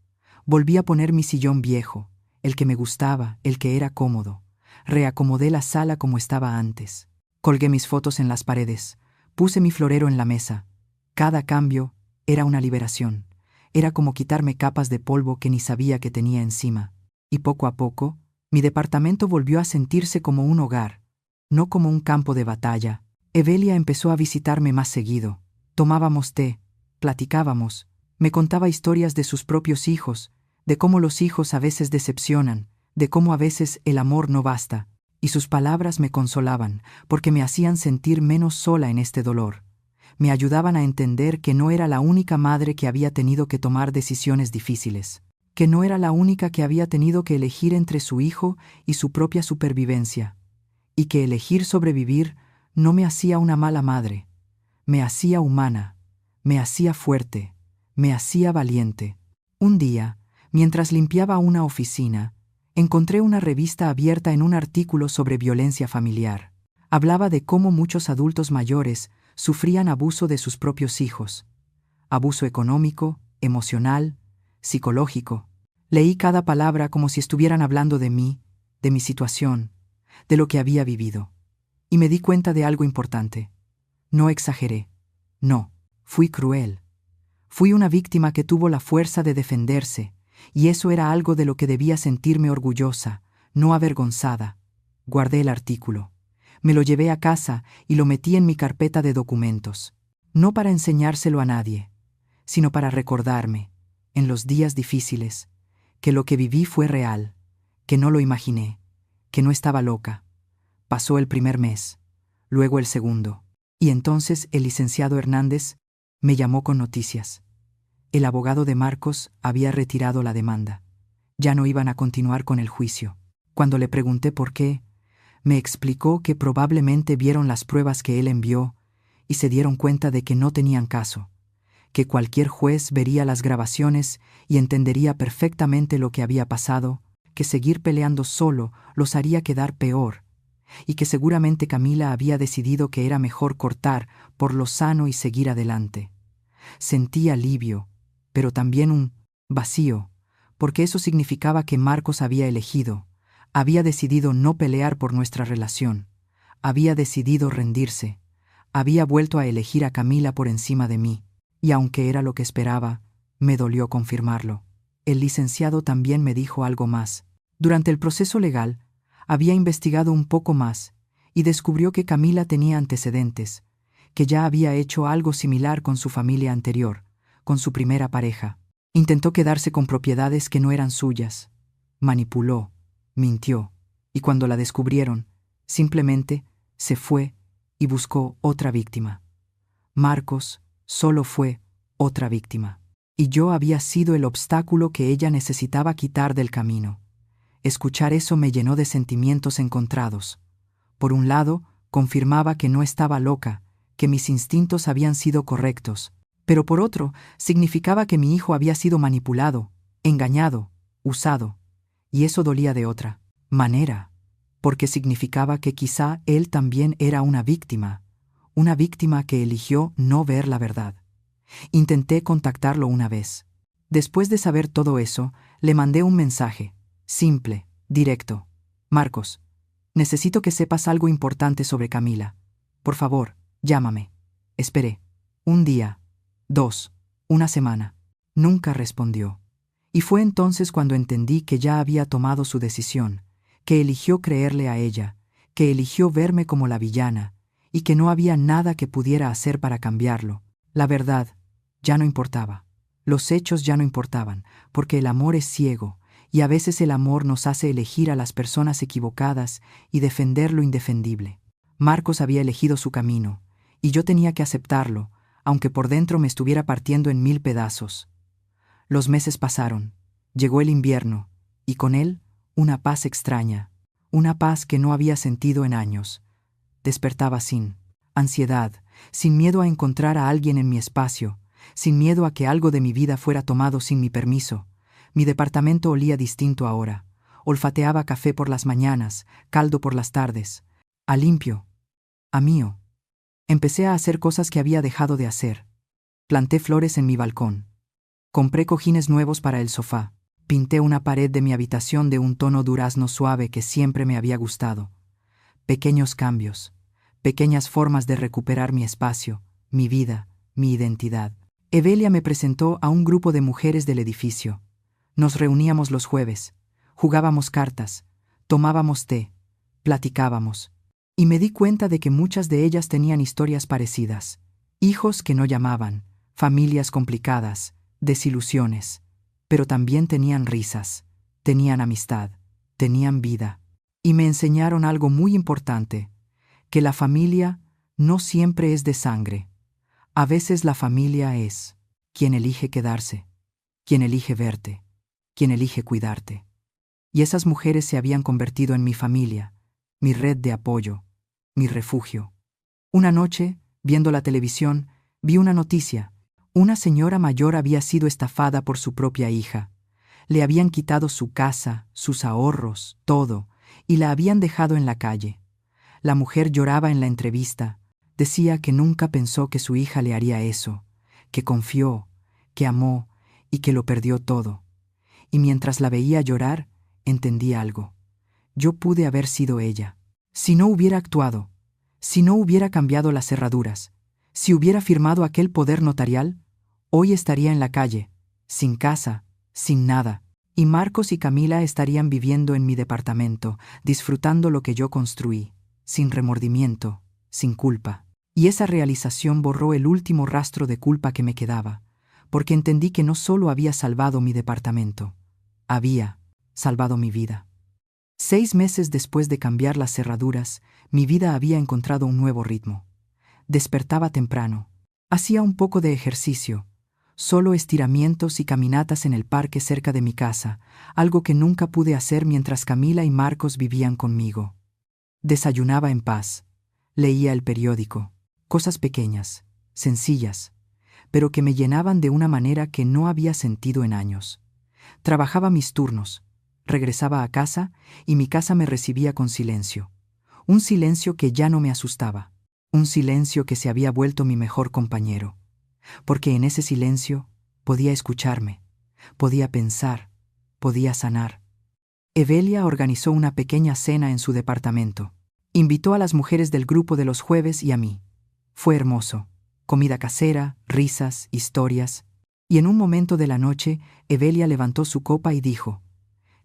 Speaker 1: Volví a poner mi sillón viejo, el que me gustaba, el que era cómodo. Reacomodé la sala como estaba antes. Colgué mis fotos en las paredes. Puse mi florero en la mesa. Cada cambio era una liberación. Era como quitarme capas de polvo que ni sabía que tenía encima. Y poco a poco, mi departamento volvió a sentirse como un hogar, no como un campo de batalla. Evelia empezó a visitarme más seguido. Tomábamos té, platicábamos, me contaba historias de sus propios hijos, de cómo los hijos a veces decepcionan, de cómo a veces el amor no basta, y sus palabras me consolaban, porque me hacían sentir menos sola en este dolor. Me ayudaban a entender que no era la única madre que había tenido que tomar decisiones difíciles, que no era la única que había tenido que elegir entre su hijo y su propia supervivencia, y que elegir sobrevivir no me hacía una mala madre, me hacía humana, me hacía fuerte, me hacía valiente. Un día, mientras limpiaba una oficina, encontré una revista abierta en un artículo sobre violencia familiar. Hablaba de cómo muchos adultos mayores sufrían abuso de sus propios hijos. Abuso económico, emocional, psicológico. Leí cada palabra como si estuvieran hablando de mí, de mi situación, de lo que había vivido. Y me di cuenta de algo importante. No exageré. No, fui cruel. Fui una víctima que tuvo la fuerza de defenderse, y eso era algo de lo que debía sentirme orgullosa, no avergonzada. Guardé el artículo. Me lo llevé a casa y lo metí en mi carpeta de documentos. No para enseñárselo a nadie, sino para recordarme, en los días difíciles, que lo que viví fue real, que no lo imaginé, que no estaba loca. Pasó el primer mes, luego el segundo, y entonces el licenciado Hernández me llamó con noticias. El abogado de Marcos había retirado la demanda. Ya no iban a continuar con el juicio. Cuando le pregunté por qué, me explicó que probablemente vieron las pruebas que él envió y se dieron cuenta de que no tenían caso, que cualquier juez vería las grabaciones y entendería perfectamente lo que había pasado, que seguir peleando solo los haría quedar peor, y que seguramente Camila había decidido que era mejor cortar por lo sano y seguir adelante. Sentí alivio, pero también un vacío, porque eso significaba que Marcos había elegido, había decidido no pelear por nuestra relación, había decidido rendirse, había vuelto a elegir a Camila por encima de mí, y aunque era lo que esperaba, me dolió confirmarlo. El licenciado también me dijo algo más. Durante el proceso legal, había investigado un poco más y descubrió que Camila tenía antecedentes, que ya había hecho algo similar con su familia anterior, con su primera pareja. Intentó quedarse con propiedades que no eran suyas. Manipuló, mintió, y cuando la descubrieron, simplemente se fue y buscó otra víctima. Marcos solo fue otra víctima. Y yo había sido el obstáculo que ella necesitaba quitar del camino. Escuchar eso me llenó de sentimientos encontrados. Por un lado, confirmaba que no estaba loca, que mis instintos habían sido correctos, pero por otro, significaba que mi hijo había sido manipulado, engañado, usado, y eso dolía de otra manera, porque significaba que quizá él también era una víctima que eligió no ver la verdad. Intenté contactarlo una vez. Después de saber todo eso, le mandé un mensaje, simple, directo. Marcos, necesito que sepas algo importante sobre Camila. Por favor, llámame. Esperé. Un día, 2, una semana. Nunca respondió. Y fue entonces cuando entendí que ya había tomado su decisión, que eligió creerle a ella, que eligió verme como la villana, y que no había nada que pudiera hacer para cambiarlo. La verdad ya no importaba. Los hechos ya no importaban, porque el amor es ciego, y a veces el amor nos hace elegir a las personas equivocadas y defender lo indefendible. Marcos había elegido su camino, y yo tenía que aceptarlo, aunque por dentro me estuviera partiendo en 1000 pedazos. Los meses pasaron, llegó el invierno, y con él una paz extraña, una paz que no había sentido en años. Despertaba sin ansiedad, sin miedo a encontrar a alguien en mi espacio, sin miedo a que algo de mi vida fuera tomado sin mi permiso. Mi departamento olía distinto ahora. Olfateaba café por las mañanas, caldo por las tardes. A limpio. A mío. Empecé a hacer cosas que había dejado de hacer. Planté flores en mi balcón. Compré cojines nuevos para el sofá. Pinté una pared de mi habitación de un tono durazno suave que siempre me había gustado. Pequeños cambios. Pequeñas formas de recuperar mi espacio, mi vida, mi identidad. Evelia me presentó a un grupo de mujeres del edificio. Nos reuníamos los jueves, jugábamos cartas, tomábamos té, platicábamos. Y me di cuenta de que muchas de ellas tenían historias parecidas. Hijos que no llamaban, familias complicadas, desilusiones. Pero también tenían risas, tenían amistad, tenían vida. Y me enseñaron algo muy importante, que la familia no siempre es de sangre. A veces la familia es quien elige quedarse, quien elige verte, quien elige cuidarte. Y esas mujeres se habían convertido en mi familia, mi red de apoyo, mi refugio. Una noche, viendo la televisión, vi una noticia. Una señora mayor había sido estafada por su propia hija. Le habían quitado su casa, sus ahorros, todo, y la habían dejado en la calle. La mujer lloraba en la entrevista. Decía que nunca pensó que su hija le haría eso, que confió, que amó y que lo perdió todo. Y mientras la veía llorar, entendí algo. Yo pude haber sido ella. Si no hubiera actuado, si no hubiera cambiado las cerraduras, si hubiera firmado aquel poder notarial, hoy estaría en la calle, sin casa, sin nada. Y Marcos y Camila estarían viviendo en mi departamento, disfrutando lo que yo construí, sin remordimiento, sin culpa. Y esa realización borró el último rastro de culpa que me quedaba, porque entendí que no solo había salvado mi departamento, había salvado mi vida. 6 meses después de cambiar las cerraduras, mi vida había encontrado un nuevo ritmo. Despertaba temprano, hacía un poco de ejercicio, solo estiramientos y caminatas en el parque cerca de mi casa, algo que nunca pude hacer mientras Camila y Marcos vivían conmigo. Desayunaba en paz, leía el periódico, cosas pequeñas, sencillas, pero que me llenaban de una manera que no había sentido en años. Trabajaba mis turnos, regresaba a casa y mi casa me recibía con silencio. Un silencio que ya no me asustaba, un silencio que se había vuelto mi mejor compañero. Porque en ese silencio podía escucharme, podía pensar, podía sanar. Evelia organizó una pequeña cena en su departamento. Invitó a las mujeres del grupo de los jueves y a mí. Fue hermoso. Comida casera, risas, historias. Y en un momento de la noche, Evelia levantó su copa y dijo: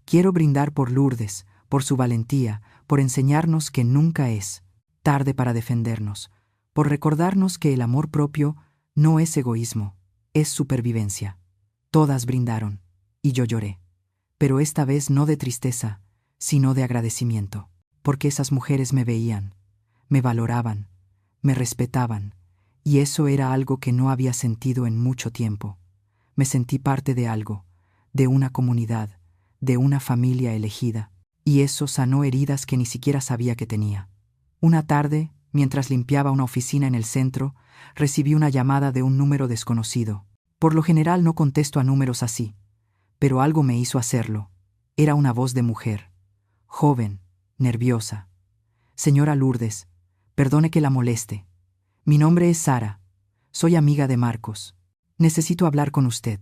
Speaker 1: «Quiero brindar por Lourdes, por su valentía, por enseñarnos que nunca es tarde para defendernos, por recordarnos que el amor propio no es egoísmo, es supervivencia». Todas brindaron, y yo lloré. Pero esta vez no de tristeza, sino de agradecimiento, porque esas mujeres me veían, me valoraban, me respetaban, y eso era algo que no había sentido en mucho tiempo. Me sentí parte de algo, de una comunidad, de una familia elegida, y eso sanó heridas que ni siquiera sabía que tenía. Una tarde, mientras limpiaba una oficina en el centro, recibí una llamada de un número desconocido. Por lo general no contesto a números así, pero algo me hizo hacerlo. Era una voz de mujer, joven, nerviosa. «Señora Lourdes, perdone que la moleste. Mi nombre es Sara. Soy amiga de Marcos. Necesito hablar con usted.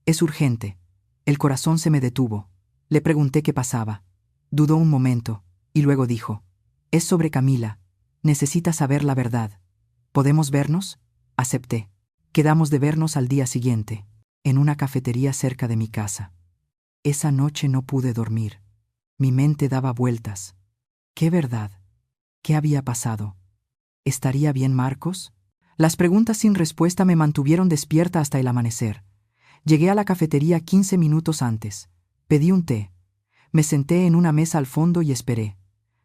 Speaker 1: Es urgente». El corazón se me detuvo. Le pregunté qué pasaba. Dudó un momento, y luego dijo: «Es sobre Camila. Necesita saber la verdad. ¿Podemos vernos?». Acepté. Quedamos de vernos al día siguiente, en una cafetería cerca de mi casa. Esa noche no pude dormir. Mi mente daba vueltas. ¿Qué verdad? ¿Qué había pasado? ¿Estaría bien Marcos? Las preguntas sin respuesta me mantuvieron despierta hasta el amanecer. Llegué a la cafetería 15 minutos antes. Pedí un té. Me senté en una mesa al fondo y esperé.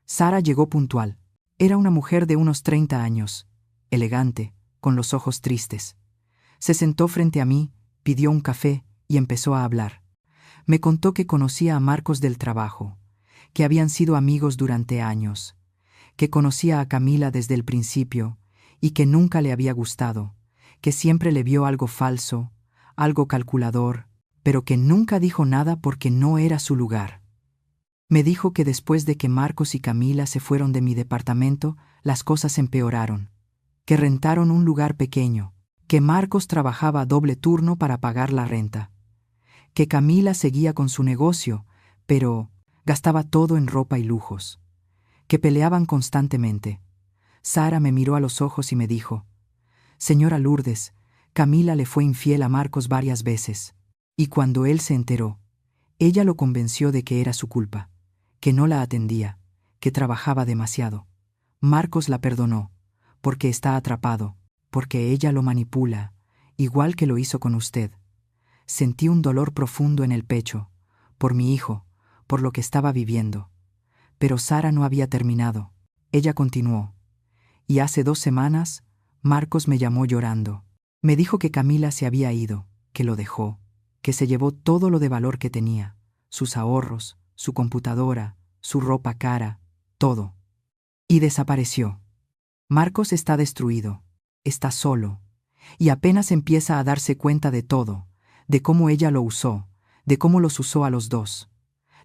Speaker 1: Sara llegó puntual. Era una mujer de unos 30 años, elegante, con los ojos tristes. Se sentó frente a mí, pidió un café y empezó a hablar. Me contó que conocía a Marcos del trabajo, que habían sido amigos durante años, que conocía a Camila desde el principio y que nunca le había gustado, que siempre le vio algo falso, algo calculador, pero que nunca dijo nada porque no era su lugar. Me dijo que después de que Marcos y Camila se fueron de mi departamento, las cosas empeoraron, que rentaron un lugar pequeño, que Marcos trabajaba doble turno para pagar la renta, que Camila seguía con su negocio, pero gastaba todo en ropa y lujos, que peleaban constantemente. Sara me miró a los ojos y me dijo: «Señora Lourdes, Camila le fue infiel a Marcos varias veces, y cuando él se enteró, ella lo convenció de que era su culpa, que no la atendía, que trabajaba demasiado. Marcos la perdonó, porque está atrapado, porque ella lo manipula, igual que lo hizo con usted». Sentí un dolor profundo en el pecho, por mi hijo, por lo que estaba viviendo. Pero Sara no había terminado. Ella continuó: «Y hace 2 semanas, Marcos me llamó llorando. Me dijo que Camila se había ido, que lo dejó, que se llevó todo lo de valor que tenía, sus ahorros, su computadora, su ropa cara, todo. Y desapareció. Marcos está destruido, está solo, y apenas empieza a darse cuenta de todo, de cómo ella lo usó, de cómo los usó a los dos».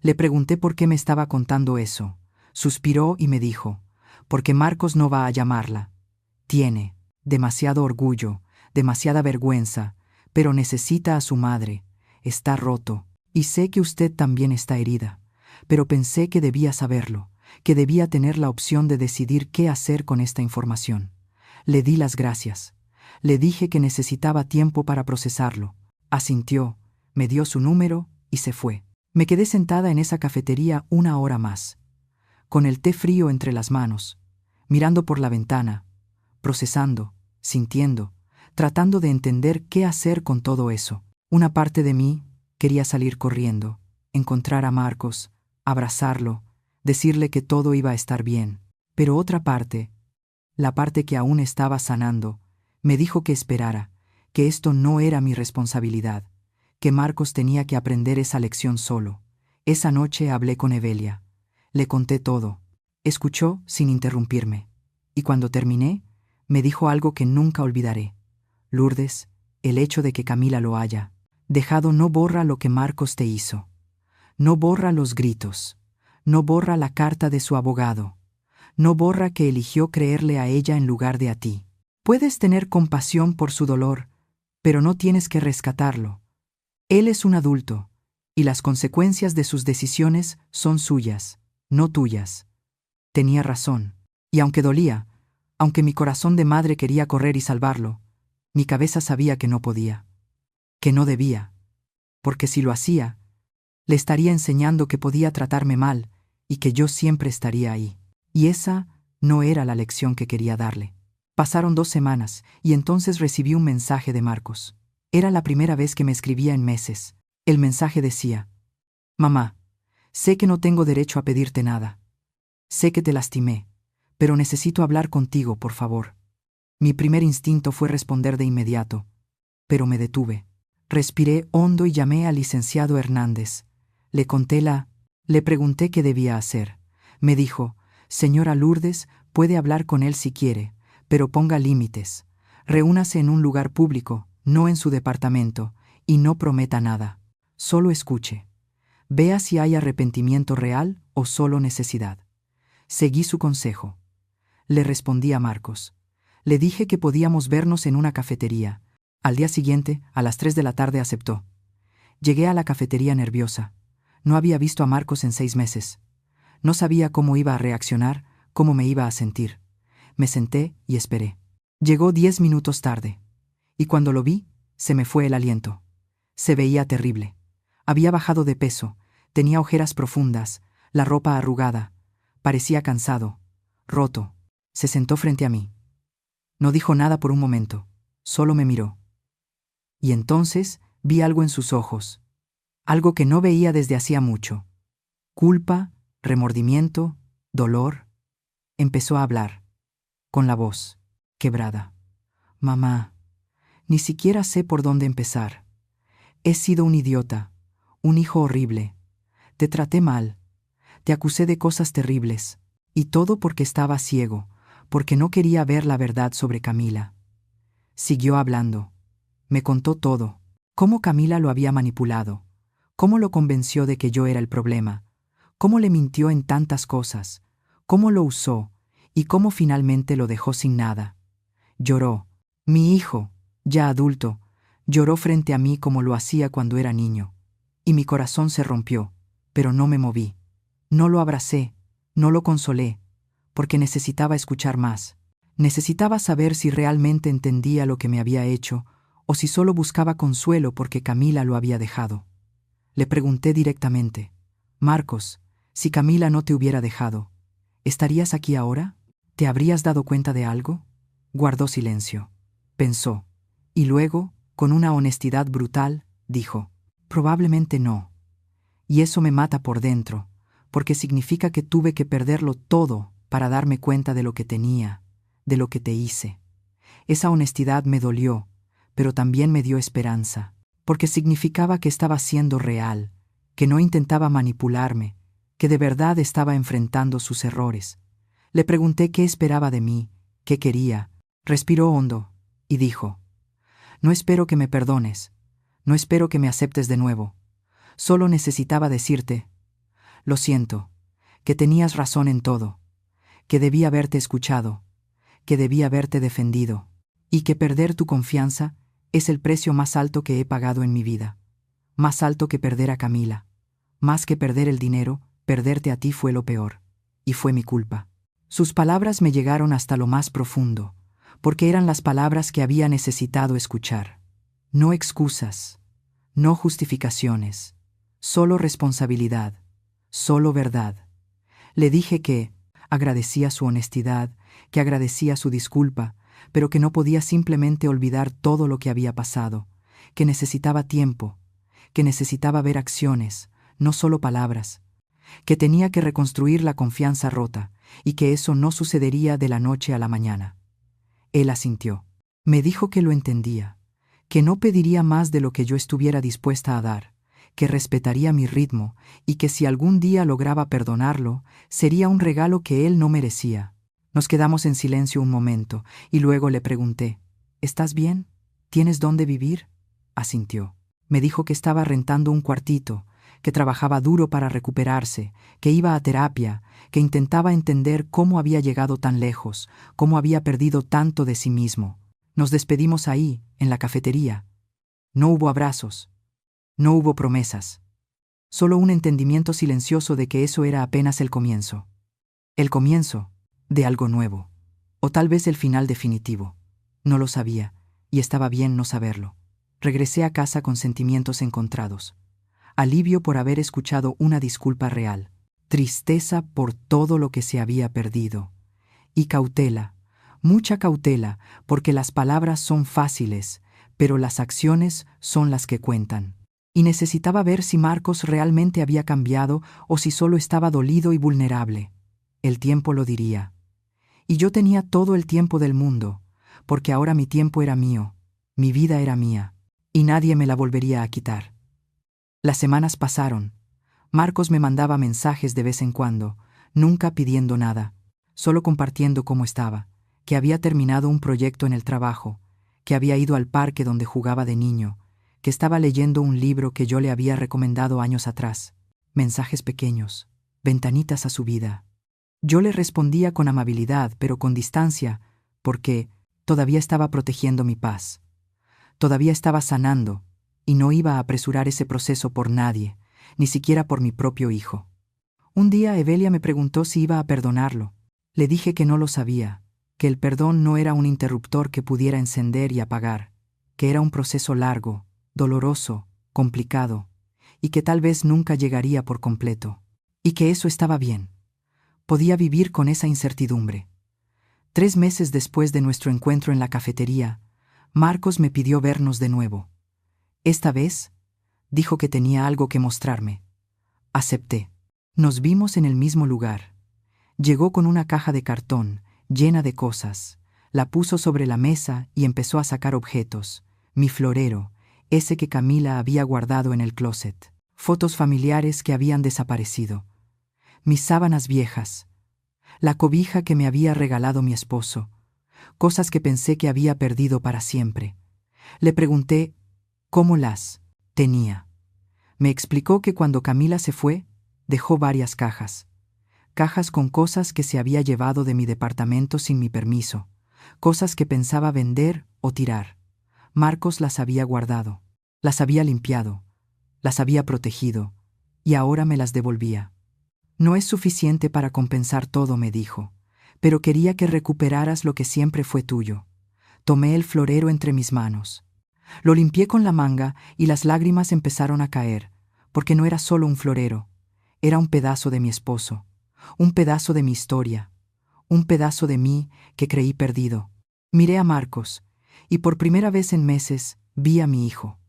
Speaker 1: Le pregunté por qué me estaba contando eso. Suspiró y me dijo: «Porque Marcos no va a llamarla. Tiene demasiado orgullo, demasiada vergüenza, pero necesita a su madre. Está roto, y sé que usted también está herida, pero pensé que debía saberlo, que debía tener la opción de decidir qué hacer con esta información». Le di las gracias. Le dije que necesitaba tiempo para procesarlo. Asintió, me dio su número y se fue. Me quedé sentada en esa cafetería 1 hora más, con el té frío entre las manos, mirando por la ventana, procesando, sintiendo, tratando de entender qué hacer con todo eso. Una parte de mí quería salir corriendo, encontrar a Marcos, abrazarlo, decirle que todo iba a estar bien. Pero otra parte, la parte que aún estaba sanando, me dijo que esperara, que esto no era mi responsabilidad, que Marcos tenía que aprender esa lección solo. Esa noche hablé con Evelia. Le conté todo. Escuchó sin interrumpirme. Y cuando terminé, me dijo algo que nunca olvidaré: «Lourdes, el hecho de que Camila lo haya dejado no borra lo que Marcos te hizo. No borra los gritos. No borra la carta de su abogado. No borra que eligió creerle a ella en lugar de a ti. Puedes tener compasión por su dolor, pero no tienes que rescatarlo. Él es un adulto, y las consecuencias de sus decisiones son suyas, no tuyas». Tenía razón, y aunque dolía, aunque mi corazón de madre quería correr y salvarlo, mi cabeza sabía que no podía, que no debía, porque si lo hacía, le estaría enseñando que podía tratarme mal y que yo siempre estaría ahí. Y esa no era la lección que quería darle. Pasaron 2 semanas, y entonces recibí un mensaje de Marcos. Era la primera vez que me escribía en meses. El mensaje decía: «Mamá, sé que no tengo derecho a pedirte nada. Sé que te lastimé, pero necesito hablar contigo, por favor». Mi primer instinto fue responder de inmediato, pero me detuve. Respiré hondo y llamé al licenciado Hernández. Le pregunté qué debía hacer. Me dijo: «Señora Lourdes, puede hablar con él si quiere, pero ponga límites. Reúnase en un lugar público, no en su departamento, y no prometa nada. Solo escuche. Vea si hay arrepentimiento real o solo necesidad». Seguí su consejo. Le respondí a Marcos. Le dije que podíamos vernos en una cafetería. Al día siguiente, a las 3 de la tarde, aceptó. Llegué a la cafetería nerviosa. No había visto a Marcos en 6 meses. No sabía cómo iba a reaccionar, cómo me iba a sentir. Me senté y esperé. Llegó 10 minutos tarde. Y cuando lo vi, se me fue el aliento. Se veía terrible. Había bajado de peso, tenía ojeras profundas, la ropa arrugada. Parecía cansado, roto. Se sentó frente a mí. No dijo nada por un momento, solo me miró. Y entonces vi algo en sus ojos, algo que no veía desde hacía mucho. Culpa, remordimiento, dolor. Empezó a hablar, con la voz quebrada. Mamá, ni siquiera sé por dónde empezar. He sido un idiota, un hijo horrible. Te traté mal, te acusé de cosas terribles, y todo porque estaba ciego, porque no quería ver la verdad sobre Camila. Siguió hablando. Me contó todo, cómo Camila lo había manipulado, cómo lo convenció de que yo era el problema, cómo le mintió en tantas cosas, cómo lo usó y cómo finalmente lo dejó sin nada. Lloró. Mi hijo, ya adulto, lloró frente a mí como lo hacía cuando era niño. Y mi corazón se rompió, pero no me moví. No lo abracé, no lo consolé, porque necesitaba escuchar más. Necesitaba saber si realmente entendía lo que me había hecho o si solo buscaba consuelo porque Camila lo había dejado. Le pregunté directamente, Marcos, si Camila no te hubiera dejado, ¿estarías aquí ahora? ¿Te habrías dado cuenta de algo? Guardó silencio. Pensó. Y luego, con una honestidad brutal, dijo, probablemente no. Y eso me mata por dentro, porque significa que tuve que perderlo todo para darme cuenta de lo que tenía, de lo que te hice. Esa honestidad me dolió, pero también me dio esperanza, porque significaba que estaba siendo real, que no intentaba manipularme, que de verdad estaba enfrentando sus errores. Le pregunté qué esperaba de mí, qué quería. Respiró hondo y dijo, no espero que me perdones, no espero que me aceptes de nuevo. Solo necesitaba decirte, lo siento, que tenías razón en todo, que debía haberte escuchado, que debía haberte defendido, y que perder tu confianza es el precio más alto que he pagado en mi vida. Más alto que perder a Camila. Más que perder el dinero, perderte a ti fue lo peor. Y fue mi culpa. Sus palabras me llegaron hasta lo más profundo, porque eran las palabras que había necesitado escuchar. No excusas, no justificaciones, solo responsabilidad, solo verdad. Le dije que agradecía su honestidad, que agradecía su disculpa, pero que no podía simplemente olvidar todo lo que había pasado, que necesitaba tiempo, que necesitaba ver acciones, no solo palabras, que tenía que reconstruir la confianza rota y que eso no sucedería de la noche a la mañana. Él asintió. Me dijo que lo entendía, que no pediría más de lo que yo estuviera dispuesta a dar, que respetaría mi ritmo y que si algún día lograba perdonarlo, sería un regalo que él no merecía. Nos quedamos en silencio un momento y luego le pregunté, ¿estás bien? ¿Tienes dónde vivir? Asintió. Me dijo que estaba rentando un cuartito, que trabajaba duro para recuperarse, que iba a terapia, que intentaba entender cómo había llegado tan lejos, cómo había perdido tanto de sí mismo. Nos despedimos ahí, en la cafetería. No hubo abrazos, no hubo promesas, solo un entendimiento silencioso de que eso era apenas el comienzo. El comienzo de algo nuevo, o tal vez el final definitivo. No lo sabía, y estaba bien no saberlo. Regresé a casa con sentimientos encontrados. Alivio por haber escuchado una disculpa real, tristeza por todo lo que se había perdido, y cautela, mucha cautela, porque las palabras son fáciles, pero las acciones son las que cuentan. Y necesitaba ver si Marcos realmente había cambiado o si solo estaba dolido y vulnerable. El tiempo lo diría. Y yo tenía todo el tiempo del mundo, porque ahora mi tiempo era mío, mi vida era mía, y nadie me la volvería a quitar. Las semanas pasaron. Marcos me mandaba mensajes de vez en cuando, nunca pidiendo nada, solo compartiendo cómo estaba, que había terminado un proyecto en el trabajo, que había ido al parque donde jugaba de niño, que estaba leyendo un libro que yo le había recomendado años atrás. Mensajes pequeños, ventanitas a su vida. Yo le respondía con amabilidad, pero con distancia, porque todavía estaba protegiendo mi paz. Todavía estaba sanando, y no iba a apresurar ese proceso por nadie, ni siquiera por mi propio hijo. Un día Evelia me preguntó si iba a perdonarlo. Le dije que no lo sabía, que el perdón no era un interruptor que pudiera encender y apagar, que era un proceso largo, doloroso, complicado, y que tal vez nunca llegaría por completo, y que eso estaba bien. Podía vivir con esa incertidumbre. 3 meses después de nuestro encuentro en la cafetería, Marcos me pidió vernos de nuevo. Esta vez, dijo que tenía algo que mostrarme. Acepté. Nos vimos en el mismo lugar. Llegó con una caja de cartón, llena de cosas. La puso sobre la mesa y empezó a sacar objetos. Mi florero, ese que Camila había guardado en el closet. Fotos familiares que habían desaparecido. Mis sábanas viejas. La cobija que me había regalado mi esposo. Cosas que pensé que había perdido para siempre. Le pregunté cómo las tenía. Me explicó que cuando Camila se fue, dejó varias cajas. Cajas con cosas que se había llevado de mi departamento sin mi permiso. Cosas que pensaba vender o tirar. Marcos las había guardado. Las había limpiado. Las había protegido. Y ahora me las devolvía. No es suficiente para compensar todo, me dijo. Pero quería que recuperaras lo que siempre fue tuyo. Tomé el florero entre mis manos. Lo limpié con la manga y las lágrimas empezaron a caer, porque no era solo un florero. Era un pedazo de mi esposo. Un pedazo de mi historia. Un pedazo de mí que creí perdido. Miré a Marcos, y por primera vez en meses vi a mi hijo.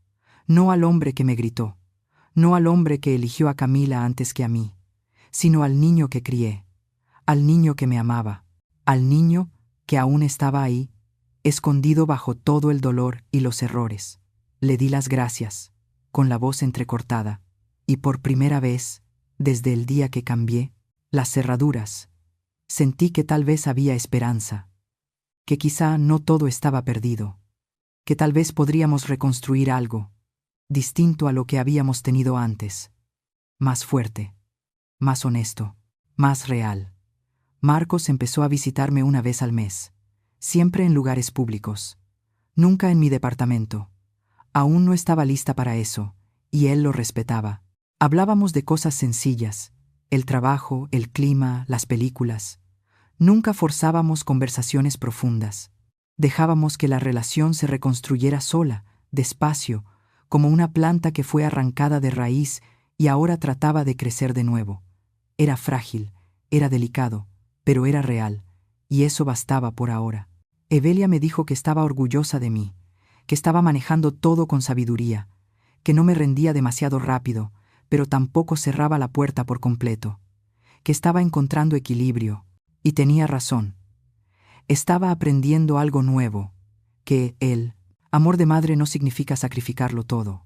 Speaker 1: No al hombre que me gritó. No al hombre que eligió a Camila antes que a mí, sino al niño que crié. Al niño que me amaba. Al niño que aún estaba ahí, escondido bajo todo el dolor y los errores. Le di las gracias, con la voz entrecortada, y por primera vez, desde el día que cambié las cerraduras, sentí que tal vez había esperanza, que quizá no todo estaba perdido, que tal vez podríamos reconstruir algo, distinto a lo que habíamos tenido antes, más fuerte, más honesto, más real. Marcos empezó a visitarme una vez al mes, siempre en lugares públicos, nunca en mi departamento. Aún no estaba lista para eso, y él lo respetaba. Hablábamos de cosas sencillas, el trabajo, el clima, las películas. Nunca forzábamos conversaciones profundas. Dejábamos que la relación se reconstruyera sola, despacio, como una planta que fue arrancada de raíz y ahora trataba de crecer de nuevo. Era frágil, era delicado, pero era real, y eso bastaba por ahora. Evelia me dijo que estaba orgullosa de mí, que estaba manejando todo con sabiduría, que no me rendía demasiado rápido, pero tampoco cerraba la puerta por completo, que estaba encontrando equilibrio, y tenía razón. Estaba aprendiendo algo nuevo, que el amor de madre no significa sacrificarlo todo.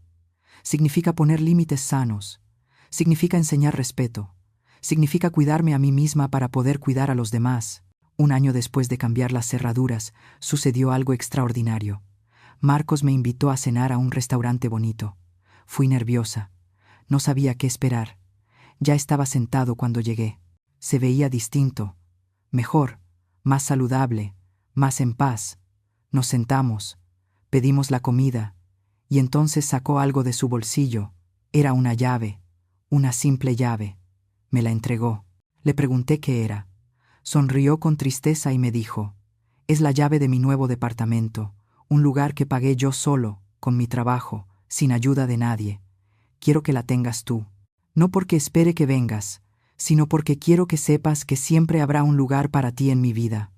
Speaker 1: Significa poner límites sanos, significa enseñar respeto, significa cuidarme a mí misma para poder cuidar a los demás. Un año después de cambiar las cerraduras, sucedió algo extraordinario. Marcos me invitó a cenar a un restaurante bonito. Fui nerviosa. No sabía qué esperar. Ya estaba sentado cuando llegué. Se veía distinto, mejor, más saludable, más en paz. Nos sentamos, pedimos la comida, y entonces sacó algo de su bolsillo. Era una llave, una simple llave. Me la entregó. Le pregunté qué era. Sonrió con tristeza y me dijo: «Es la llave de mi nuevo departamento, un lugar que pagué yo solo, con mi trabajo, sin ayuda de nadie. Quiero que la tengas tú. No porque espere que vengas, sino porque quiero que sepas que siempre habrá un lugar para ti en mi vida.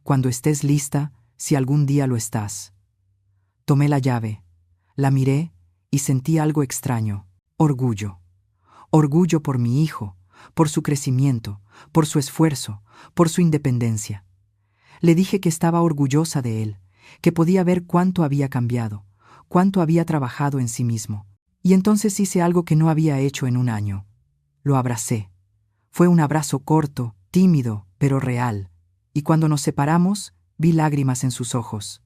Speaker 1: Cuando estés lista, si algún día lo estás». Tomé la llave, la miré y sentí algo extraño. Orgullo. Orgullo por mi hijo, por su crecimiento, por su esfuerzo, por su independencia. Le dije que estaba orgullosa de él, que podía ver cuánto había cambiado, cuánto había trabajado en sí mismo. Y entonces hice algo que no había hecho en un año. Lo abracé. Fue un abrazo corto, tímido, pero real, y cuando nos separamos, vi lágrimas en sus ojos.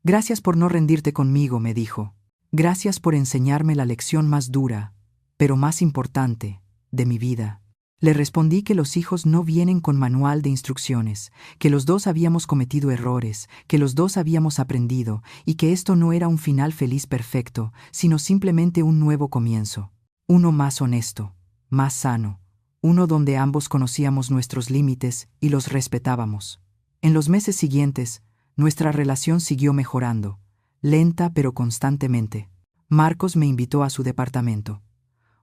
Speaker 1: «Gracias por no rendirte conmigo», me dijo. «Gracias por enseñarme la lección más dura, pero más importante, de mi vida». Le respondí que los hijos no vienen con manual de instrucciones, que los dos habíamos cometido errores, que los dos habíamos aprendido, y que esto no era un final feliz perfecto, sino simplemente un nuevo comienzo. Uno más honesto, más sano, uno donde ambos conocíamos nuestros límites y los respetábamos. En los meses siguientes, nuestra relación siguió mejorando, lenta pero constantemente. Marcos me invitó a su departamento.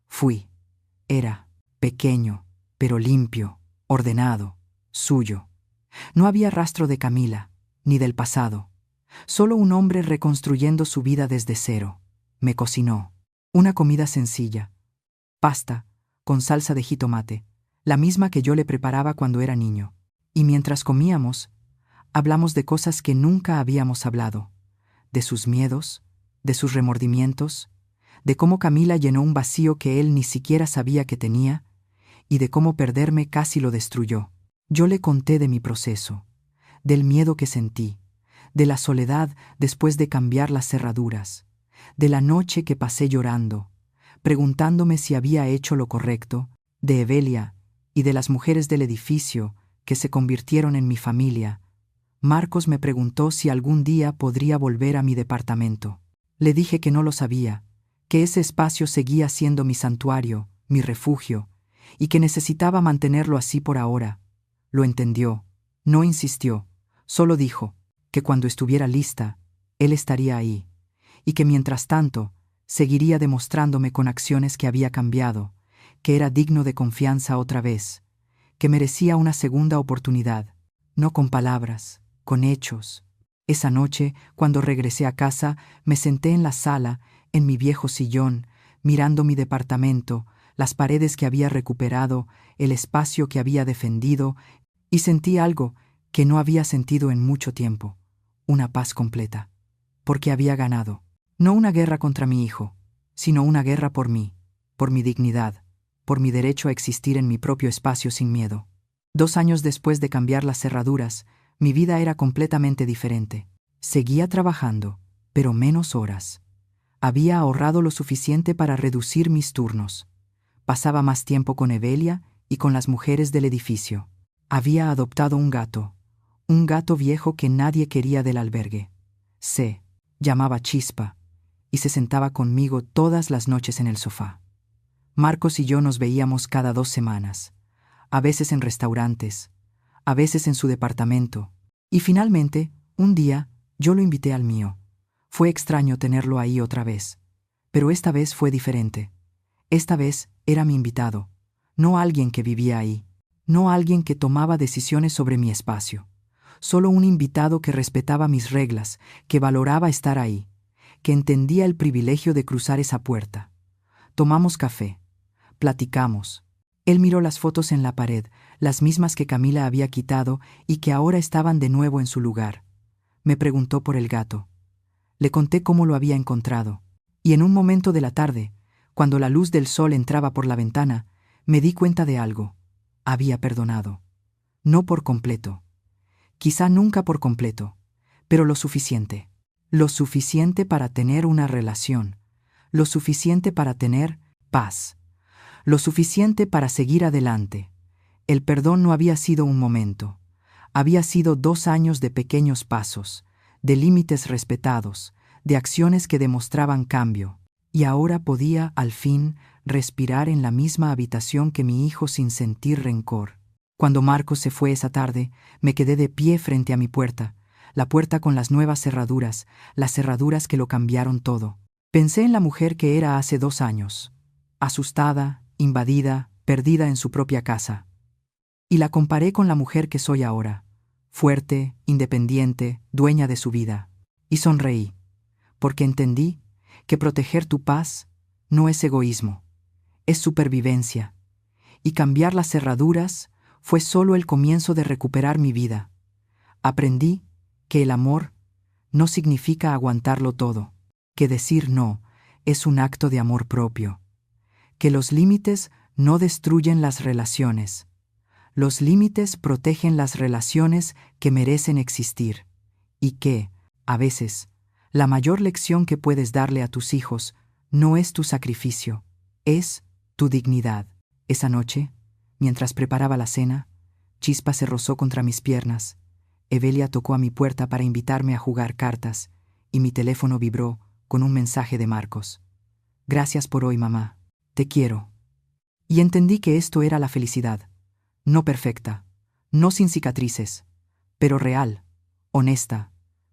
Speaker 1: Fui. Era pequeño, pero limpio, ordenado, suyo. No había rastro de Camila, ni del pasado. Solo un hombre reconstruyendo su vida desde cero. Me cocinó. Una comida sencilla. Pasta, con salsa de jitomate, la misma que yo le preparaba cuando era niño. Y mientras comíamos, hablamos de cosas que nunca habíamos hablado. De sus miedos, de sus remordimientos, de cómo Camila llenó un vacío que él ni siquiera sabía que tenía, y de cómo perderme casi lo destruyó. Yo le conté de mi proceso, del miedo que sentí, de la soledad después de cambiar las cerraduras, de la noche que pasé llorando, preguntándome si había hecho lo correcto, de Evelia y de las mujeres del edificio que se convirtieron en mi familia. Marcos me preguntó si algún día podría volver a mi departamento. Le dije que no lo sabía, que ese espacio seguía siendo mi santuario, mi refugio, y que necesitaba mantenerlo así por ahora. Lo entendió, no insistió, solo dijo que cuando estuviera lista, él estaría ahí, y que mientras tanto, seguiría demostrándome con acciones que había cambiado, que era digno de confianza otra vez, que merecía una segunda oportunidad, no con palabras, con hechos. Esa noche, cuando regresé a casa, me senté en la sala, en mi viejo sillón, mirando mi departamento, las paredes que había recuperado, el espacio que había defendido, y sentí algo que no había sentido en mucho tiempo, una paz completa, porque había ganado. No una guerra contra mi hijo, sino una guerra por mí, por mi dignidad, por mi derecho a existir en mi propio espacio sin miedo. 2 años después de cambiar las cerraduras, mi vida era completamente diferente. Seguía trabajando, pero menos horas. Había ahorrado lo suficiente para reducir mis turnos. Pasaba más tiempo con Evelia y con las mujeres del edificio. Había adoptado un gato viejo que nadie quería del albergue. Se llamaba Chispa, y se sentaba conmigo todas las noches en el sofá. Marcos y yo nos veíamos cada 2 semanas, a veces en restaurantes, a veces en su departamento, y finalmente, un día, yo lo invité al mío. Fue extraño tenerlo ahí otra vez, pero esta vez fue diferente. Esta vez era mi invitado, no alguien que vivía ahí, no alguien que tomaba decisiones sobre mi espacio, solo un invitado que respetaba mis reglas, que valoraba estar ahí, que entendía el privilegio de cruzar esa puerta. Tomamos café, platicamos. Él miró las fotos en la pared, las mismas que Camila había quitado y que ahora estaban de nuevo en su lugar. Me preguntó por el gato. Le conté cómo lo había encontrado, y en un momento de la tarde, cuando la luz del sol entraba por la ventana, me di cuenta de algo. Había perdonado. No por completo. Quizá nunca por completo, pero lo suficiente. Lo suficiente para tener una relación. Lo suficiente para tener paz. Lo suficiente para seguir adelante. El perdón no había sido un momento. Había sido 2 años de pequeños pasos, de límites respetados, de acciones que demostraban cambio. Y ahora podía, al fin, respirar en la misma habitación que mi hijo sin sentir rencor. Cuando Marcos se fue esa tarde, me quedé de pie frente a mi puerta, la puerta con las nuevas cerraduras, las cerraduras que lo cambiaron todo. Pensé en la mujer que era hace 2 años, asustada, invadida, perdida en su propia casa. Y la comparé con la mujer que soy ahora, fuerte, independiente, dueña de su vida. Y sonreí, porque entendí que proteger tu paz no es egoísmo, es supervivencia. Y cambiar las cerraduras fue solo el comienzo de recuperar mi vida. Aprendí que el amor no significa aguantarlo todo, que decir no es un acto de amor propio, que los límites no destruyen las relaciones. Los límites protegen las relaciones que merecen existir, y que, a veces, la mayor lección que puedes darle a tus hijos no es tu sacrificio, es tu dignidad. Esa noche, mientras preparaba la cena, Chispa se rozó contra mis piernas. Evelia tocó a mi puerta para invitarme a jugar cartas, y mi teléfono vibró con un mensaje de Marcos. Gracias por hoy, mamá. Te quiero. Y entendí que esto era la felicidad. No perfecta, no sin cicatrices, pero real, honesta,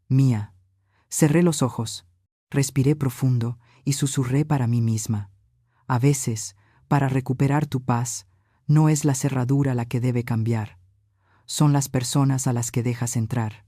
Speaker 1: mía. Cerré los ojos, respiré profundo y susurré para mí misma. A veces, para recuperar tu paz, no es la cerradura la que debe cambiar. son las personas a las que dejas entrar.